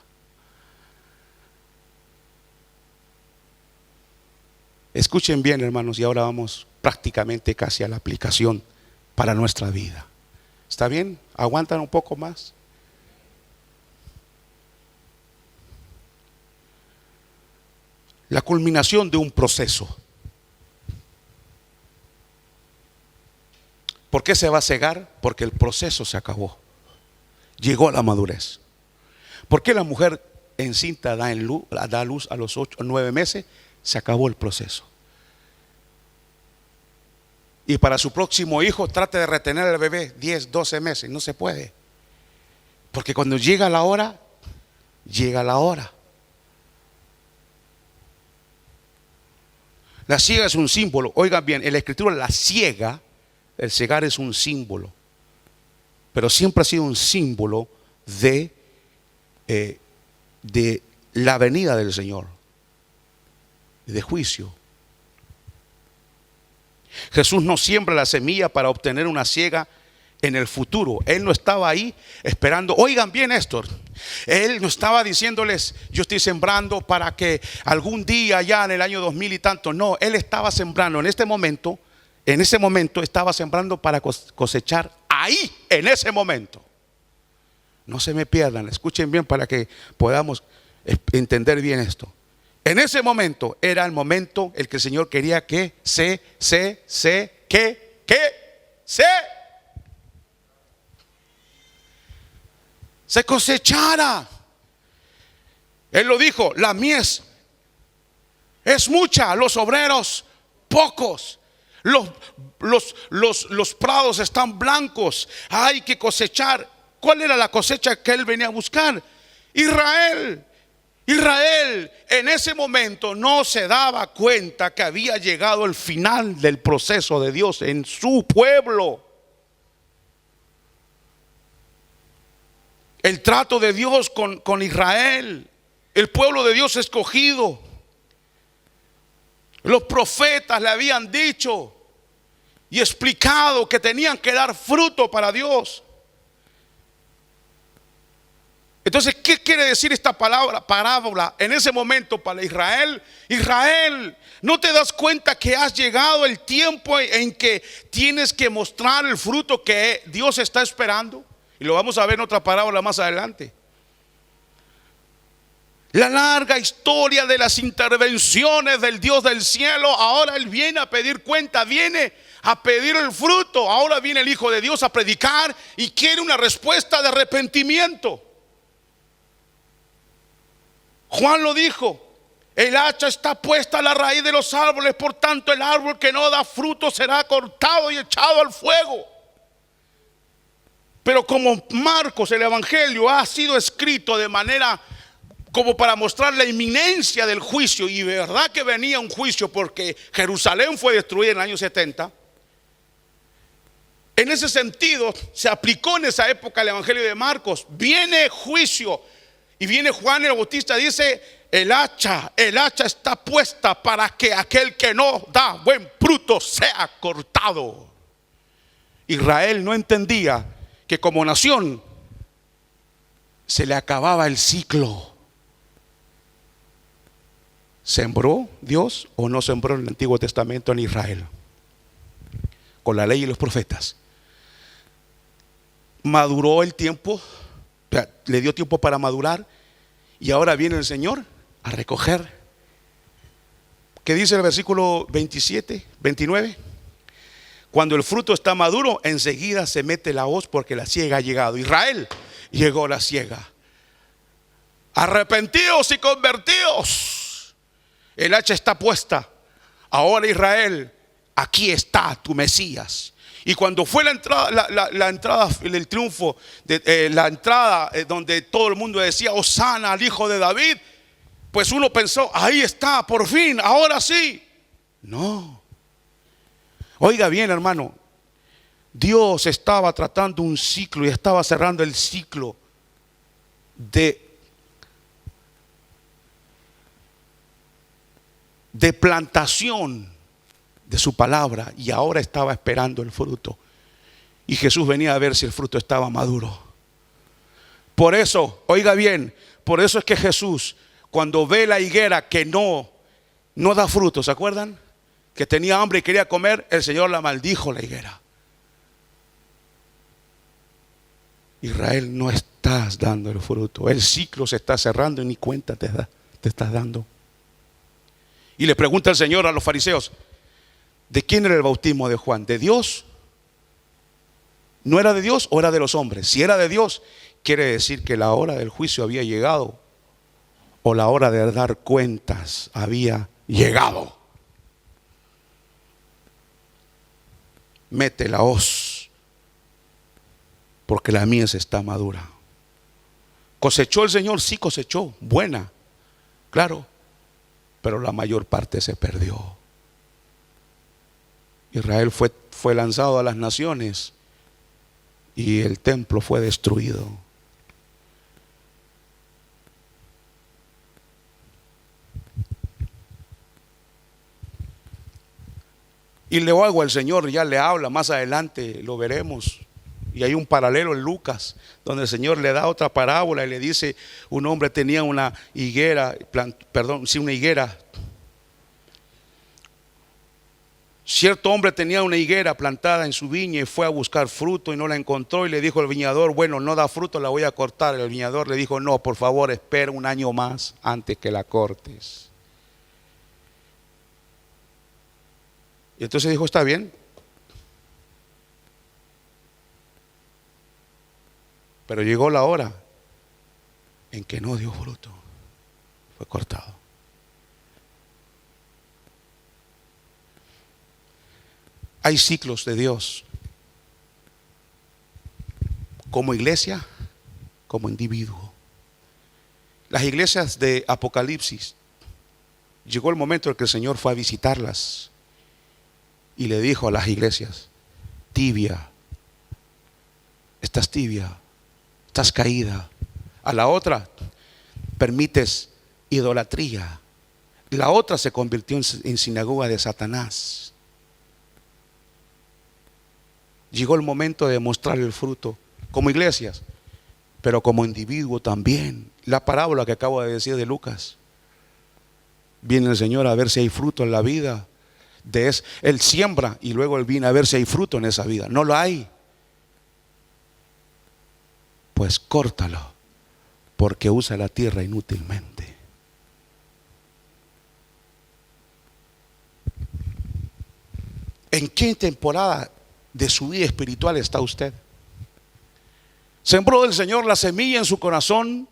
Escuchen bien, hermanos, y ahora vamos prácticamente casi a la aplicación para nuestra vida. ¿Está bien? ¿Aguantan un poco más? La culminación de un proceso. ¿Por qué se va a cegar? Porque el proceso se acabó. Llegó a la madurez. ¿Por qué la mujer encinta da a luz a los 8 o 9 meses? Se acabó el proceso. Y para su próximo hijo trate de retener al bebé 10, 12 meses. No se puede. Porque cuando llega la hora, llega la hora. La siega es un símbolo. Oigan bien, en la escritura la siega, el cegar es un símbolo, pero siempre ha sido un símbolo de la venida del Señor, de juicio. Jesús no siembra la semilla para obtener una siega en el futuro. Él no estaba ahí esperando. Oigan bien esto, Él no estaba diciéndoles: yo estoy sembrando para que algún día, ya en el año 2000 y tanto. No, Él estaba sembrando en este momento. En ese momento estaba sembrando para cosechar ahí, en ese momento. No se me pierdan, escuchen bien para que podamos entender bien esto. En ese momento era el momento el que el Señor quería que se cosechara. Él lo dijo: la mies es mucha, los obreros pocos. Los prados están blancos, hay que cosechar. ¿Cuál era la cosecha que él venía a buscar? Israel. Israel en ese momento no se daba cuenta que había llegado el final del proceso de Dios en su pueblo. El trato de Dios con Israel, el pueblo de Dios escogido. Los profetas le habían dicho y explicado que tenían que dar fruto para Dios. Entonces, ¿qué quiere decir esta parábola en ese momento para Israel? Israel, ¿no te das cuenta que has llegado el tiempo en que tienes que mostrar el fruto que Dios está esperando? Y lo vamos a ver en otra parábola más adelante. La larga historia de las intervenciones del Dios del cielo. Ahora Él viene a pedir cuenta, viene a pedir el fruto. Ahora viene el Hijo de Dios a predicar y quiere una respuesta de arrepentimiento. Juan lo dijo: el hacha está puesta a la raíz de los árboles, por tanto el árbol que no da fruto será cortado y echado al fuego. Pero como Marcos, el evangelio, ha sido escrito de manera como para mostrar la inminencia del juicio, y de verdad que venía un juicio porque Jerusalén fue destruida en el año 70. En ese sentido se aplicó en esa época el evangelio de Marcos. Viene juicio. Y viene Juan el Bautista, dice: el hacha está puesta para que aquel que no da buen fruto sea cortado. Israel no entendía que como nación se le acababa el ciclo. ¿Sembró Dios o no sembró en el Antiguo Testamento en Israel? Con la ley y los profetas. Maduró el tiempo, le dio tiempo para madurar, y ahora viene el Señor a recoger. ¿Qué dice el versículo 27, 29? Cuando el fruto está maduro, enseguida se mete la hoz, porque la siega ha llegado. Israel, llegó la siega. Arrepentidos y convertidos. El hacha está puesta. Ahora, Israel, aquí está tu Mesías. Y cuando fue la entrada el triunfo, la entrada donde todo el mundo decía: Hosana al Hijo de David, pues uno pensó: ahí está, por fin, ahora sí. No. Oiga bien, hermano, Dios estaba tratando un ciclo y estaba cerrando el ciclo de plantación de su palabra, y ahora estaba esperando el fruto. Y Jesús venía a ver si el fruto estaba maduro. Por eso, oiga bien, por eso es que Jesús, cuando ve la higuera que no da fruto, ¿se acuerdan? Que tenía hambre y quería comer, el Señor la maldijo, la higuera. Israel, no estás dando el fruto, el ciclo se está cerrando y ni cuenta te estás dando. Y le pregunta el Señor a los fariseos: ¿de quién era el bautismo de Juan? ¿De Dios? ¿No era de Dios o era de los hombres? Si era de Dios, quiere decir que la hora del juicio había llegado, o la hora de dar cuentas había llegado. Mete la hoz, porque la mies está madura. ¿Cosechó el Señor? Sí cosechó, buena, claro, pero la mayor parte se perdió. Israel fue lanzado a las naciones y el templo fue destruido. Y luego el Señor ya le habla, más adelante lo veremos. Y hay un paralelo en Lucas, donde el Señor le da otra parábola y le dice, un hombre tenía una higuera, una higuera. Cierto hombre tenía una higuera plantada en su viña y fue a buscar fruto y no la encontró, y le dijo al viñador, bueno, no da fruto, la voy a cortar. El viñador le dijo, no, por favor, espera un año más antes que la cortes. Y entonces dijo, está bien. Pero llegó la hora en que no dio fruto, fue cortado. Hay ciclos de Dios, como iglesia, como individuo. Las iglesias de Apocalipsis, llegó el momento en que el Señor fue a visitarlas y le dijo a las iglesias, tibia, estás tibia, estás caída. A la otra permites idolatría. La otra se convirtió en sinagoga de Satanás. Llegó el momento de mostrar el fruto como iglesias, pero como individuo también. La parábola que acabo de decir de Lucas. Viene el Señor a ver si hay fruto en la vida. Él siembra y luego Él viene a ver si hay fruto en esa vida. No lo hay. Pues córtalo, porque usa la tierra inútilmente. ¿En qué temporada de su vida espiritual está usted? Sembró del Señor la semilla en su corazón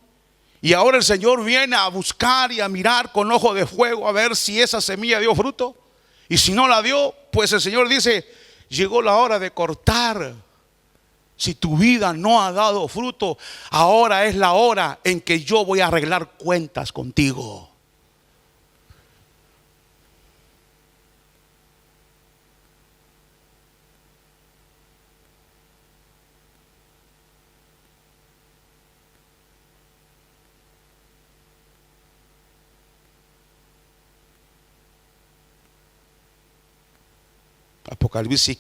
y ahora el Señor viene a buscar y a mirar con ojo de fuego a ver si esa semilla dio fruto. Y si no la dio, pues el Señor dice, llegó la hora de cortar. Si tu vida no ha dado fruto, ahora es la hora en que yo voy a arreglar cuentas contigo. Apocalipsis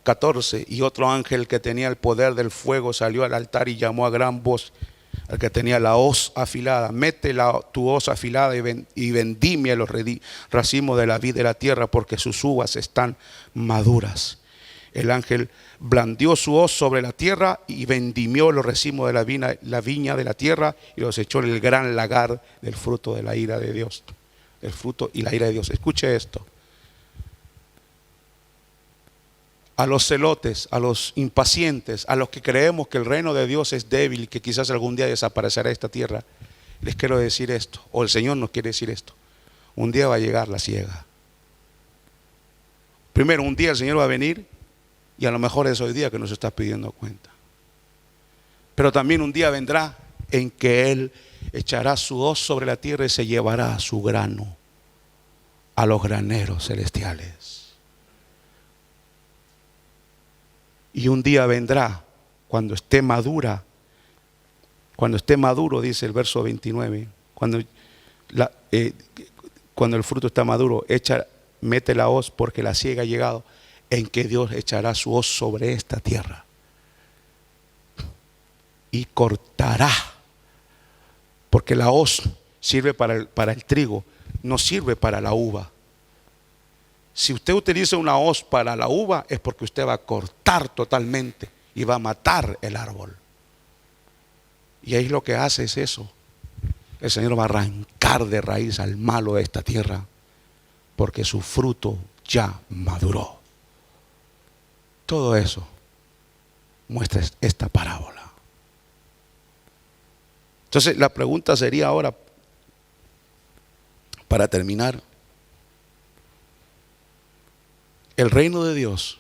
14, y otro ángel que tenía el poder del fuego salió al altar y llamó a gran voz al que tenía la hoz afilada, mete tu hoz afilada y vendimia los racimos de la vid de la tierra, porque sus uvas están maduras. El ángel blandió su hoz sobre la tierra y vendimió los racimos de la viña de la tierra y los echó en el gran lagar del fruto de la ira de Dios. El fruto y la ira de Dios. Escuche esto. A los celotes, a los impacientes, a los que creemos que el reino de Dios es débil y que quizás algún día desaparecerá esta tierra, les quiero decir esto, o el Señor nos quiere decir esto: un día va a llegar la siega. Primero, un día el Señor va a venir y a lo mejor es hoy día que nos está pidiendo cuenta. Pero también un día vendrá en que Él echará su hoz sobre la tierra y se llevará su grano a los graneros celestiales. Y un día vendrá cuando esté madura, cuando esté maduro, dice el verso 29, cuando el fruto está maduro, mete la hoz porque la siega ha llegado, en que Dios echará su hoz sobre esta tierra y cortará, porque la hoz sirve para el trigo, no sirve para la uva. Si usted utiliza una hoz para la uva, es porque usted va a cortar totalmente y va a matar el árbol. Y ahí lo que hace es eso. El Señor va a arrancar de raíz al malo de esta tierra, porque su fruto ya maduró. Todo eso muestra esta parábola. Entonces la pregunta sería ahora, para terminar: el reino de Dios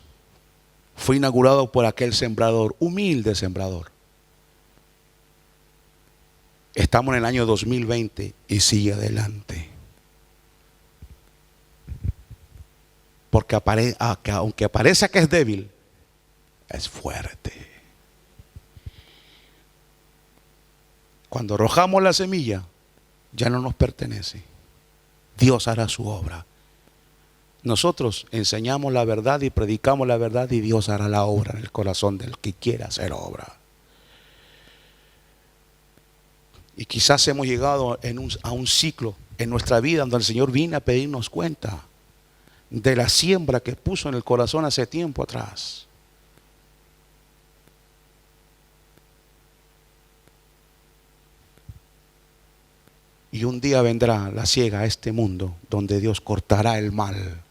fue inaugurado por aquel sembrador, humilde sembrador. Estamos en el año 2020 y sigue adelante. Porque aunque parezca que es débil, es fuerte. Cuando arrojamos la semilla, ya no nos pertenece. Dios hará su obra. Nosotros enseñamos la verdad y predicamos la verdad, y Dios hará la obra en el corazón del que quiera hacer obra. Y quizás hemos llegado a un ciclo en nuestra vida donde el Señor viene a pedirnos cuenta de la siembra que puso en el corazón hace tiempo atrás. Y un día vendrá la siega a este mundo donde Dios cortará el mal.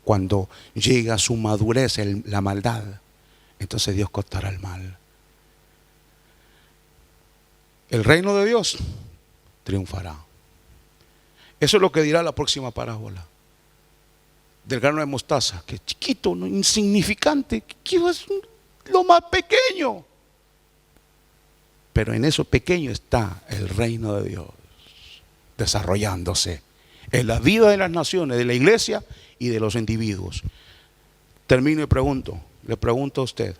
Cuando llega a su madurez la maldad, entonces Dios cortará el mal. El reino de Dios triunfará. Eso es lo que dirá la próxima parábola del grano de mostaza, que es chiquito, no, insignificante, que es lo más pequeño. Pero en eso pequeño está el reino de Dios desarrollándose en la vida de las naciones, de la iglesia y de los individuos. Termino y le pregunto a usted,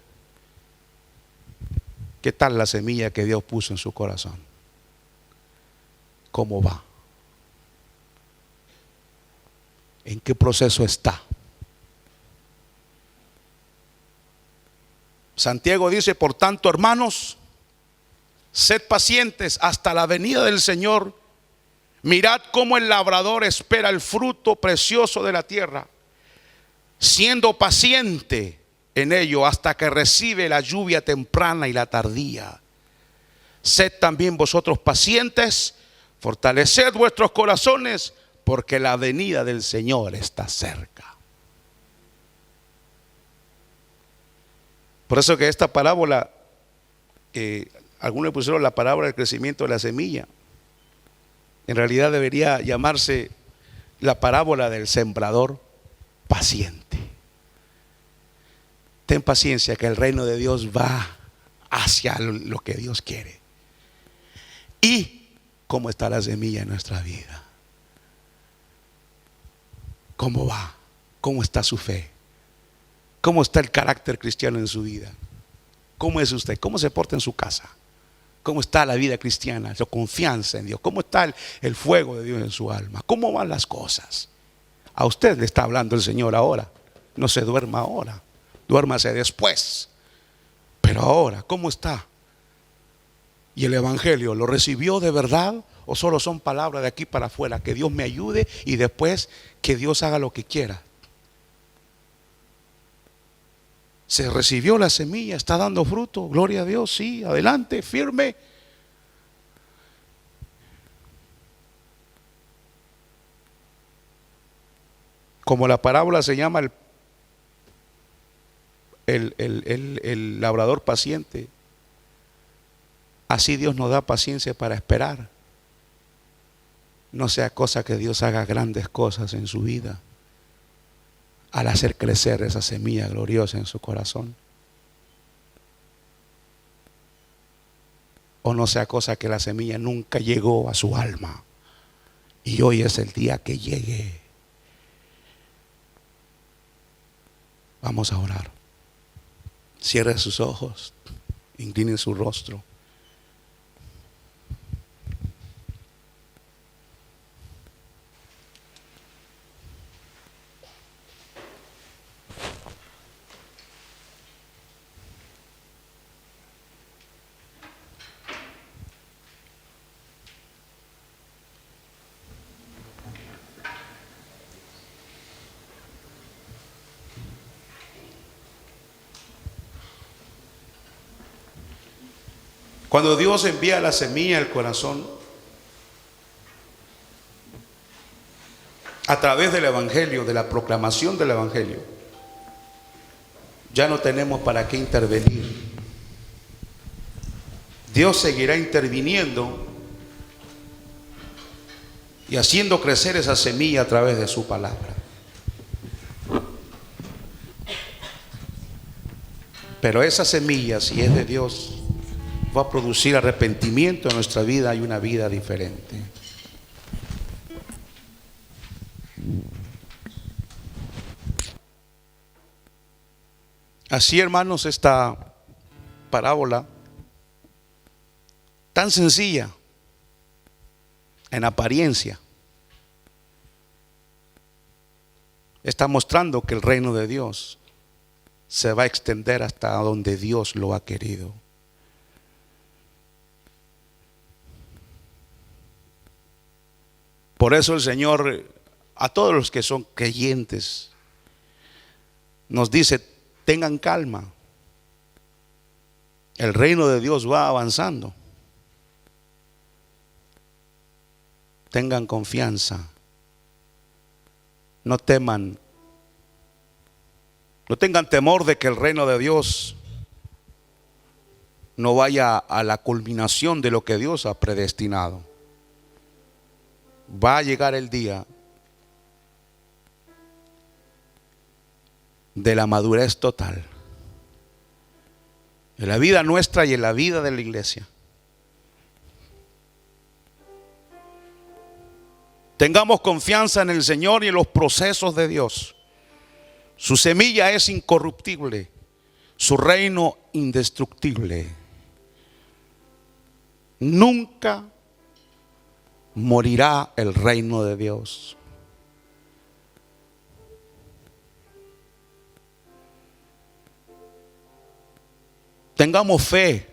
¿qué tal la semilla que Dios puso en su corazón? ¿Cómo va? ¿En qué proceso está? Santiago dice, por tanto, hermanos, sed pacientes hasta la venida del Señor. Mirad cómo el labrador espera el fruto precioso de la tierra, siendo paciente en ello hasta que recibe la lluvia temprana y la tardía. Sed también vosotros pacientes, fortaleced vuestros corazones, porque la venida del Señor está cerca. Por eso que esta parábola, algunos le pusieron la parábola del crecimiento de la semilla. En realidad debería llamarse la parábola del sembrador paciente. Ten paciencia, que el reino de Dios va hacia lo que Dios quiere. ¿Y cómo está la semilla en nuestra vida? ¿Cómo va? ¿Cómo está su fe? ¿Cómo está el carácter cristiano en su vida? ¿Cómo es usted? ¿Cómo se porta en su casa? ¿Cómo está la vida cristiana? Su confianza en Dios. ¿Cómo está el fuego de Dios en su alma? ¿Cómo van las cosas? A usted le está hablando el Señor ahora. No se duerma ahora. Duérmase después. Pero ahora, ¿cómo está? ¿Y el evangelio lo recibió de verdad? ¿O solo son palabras de aquí para afuera? Que Dios me ayude y después que Dios haga lo que quiera. Se recibió la semilla, está dando fruto, gloria a Dios, sí, adelante, firme. Como la parábola se llama el labrador paciente, así Dios nos da paciencia para esperar. No sea cosa que Dios haga grandes cosas en su vida al hacer crecer esa semilla gloriosa en su corazón. O no sea cosa que la semilla nunca llegó a su alma y hoy es el día que llegue. Vamos a orar. Cierre sus ojos, incline su rostro. Cuando Dios envía la semilla al corazón, a través del evangelio, de la proclamación del evangelio, ya no tenemos para qué intervenir. Dios seguirá interviniendo y haciendo crecer esa semilla a través de su palabra. Pero esa semilla, si es de Dios, va a producir arrepentimiento en nuestra vida y una vida diferente. Así, hermanos, esta parábola tan sencilla en apariencia está mostrando que el reino de Dios se va a extender hasta donde Dios lo ha querido. Por eso el Señor a todos los que son creyentes nos dice: tengan calma, el reino de Dios va avanzando. Tengan confianza, no teman, no tengan temor de que el reino de Dios no vaya a la culminación de lo que Dios ha predestinado. Va a llegar el día de la madurez total en la vida nuestra y en la vida de la iglesia. Tengamos confianza en el Señor y en los procesos de Dios. Su semilla es incorruptible, su reino indestructible. Nunca morirá el reino de Dios. Tengamos fe.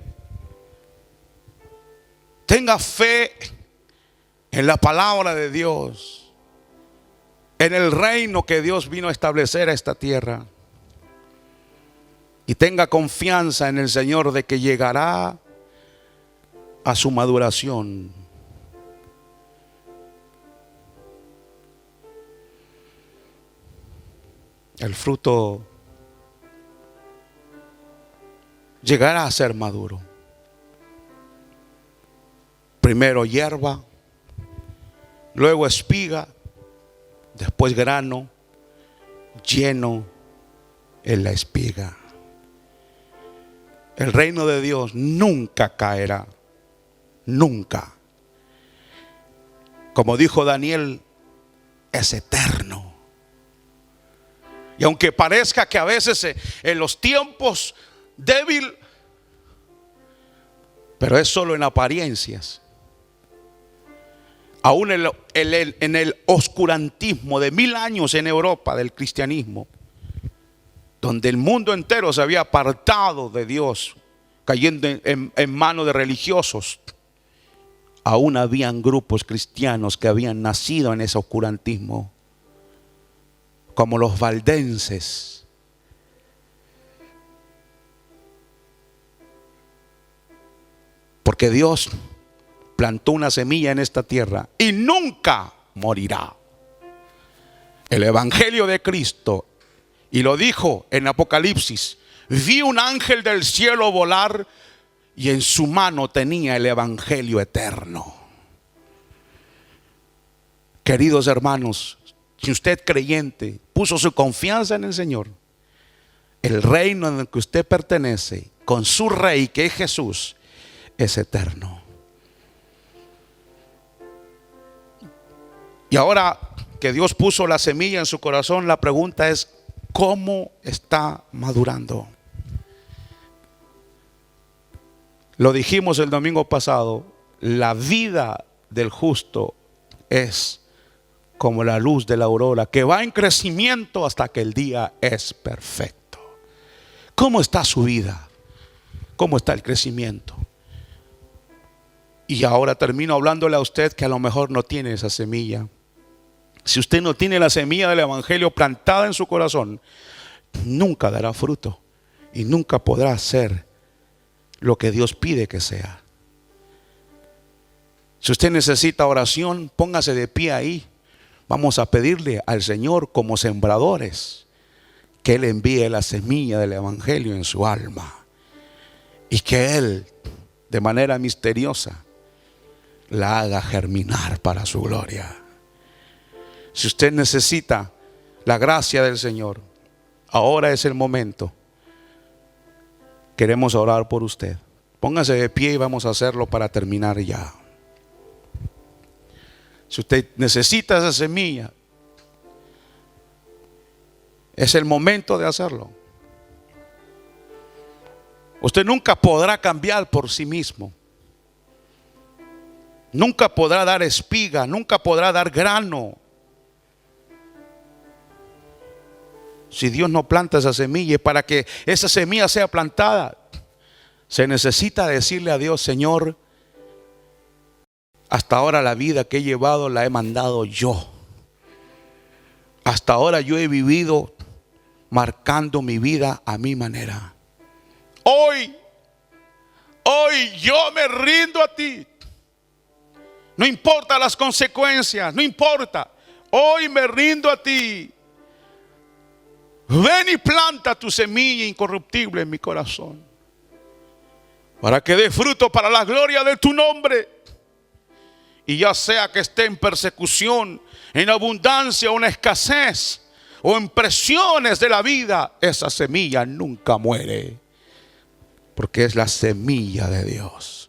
Tenga fe en la palabra de Dios, en el reino que Dios vino a establecer a esta tierra. Y tenga confianza en el Señor de que llegará a su maduración. El fruto llegará a ser maduro. Primero hierba, luego espiga, después grano lleno en la espiga. El reino de Dios nunca caerá, nunca. Como dijo Daniel, es eterno. Y aunque parezca que a veces en los tiempos débil, pero es solo en apariencias. Aún en el oscurantismo de 1000 años en Europa del cristianismo, donde el mundo entero se había apartado de Dios, cayendo en manos de religiosos, aún habían grupos cristianos que habían nacido en ese oscurantismo, como los valdenses. Porque Dios plantó una semilla en esta tierra y nunca morirá. El evangelio de Cristo, y lo dijo en Apocalipsis: vi un ángel del cielo volar y en su mano tenía el evangelio eterno. Queridos hermanos, si usted creyente puso su confianza en el Señor, el reino en el que usted pertenece, con su rey que es Jesús, es eterno. Y ahora que Dios puso la semilla en su corazón, la pregunta es: ¿cómo está madurando? Lo dijimos el domingo pasado, la vida del justo es como la luz de la aurora, que va en crecimiento hasta que el día es perfecto. ¿Cómo está su vida? ¿Cómo está el crecimiento? Y ahora termino hablándole a usted que a lo mejor no tiene esa semilla. Si usted no tiene la semilla del evangelio plantada en su corazón, nunca dará fruto y nunca podrá ser lo que Dios pide que sea. Si usted necesita oración, póngase de pie ahí. Vamos a pedirle al Señor, como sembradores, que Él envíe la semilla del evangelio en su alma y que Él, de manera misteriosa, la haga germinar para su gloria. Si usted necesita la gracia del Señor, ahora es el momento. Queremos orar por usted. Póngase de pie y vamos a hacerlo para terminar ya. Si usted necesita esa semilla, es el momento de hacerlo. Usted nunca podrá cambiar por sí mismo. Nunca podrá dar espiga, nunca podrá dar grano, si Dios no planta esa semilla. Y para que esa semilla sea plantada, se necesita decirle a Dios: Señor, hasta ahora la vida que he llevado la he mandado yo. Hasta ahora yo he vivido marcando mi vida a mi manera. Hoy yo me rindo a ti. No importa las consecuencias, no importa. Hoy me rindo a ti. Ven y planta tu semilla incorruptible en mi corazón, para que dé fruto para la gloria de tu nombre. Y ya sea que esté en persecución, en abundancia o en escasez, o en presiones de la vida, esa semilla nunca muere, porque es la semilla de Dios.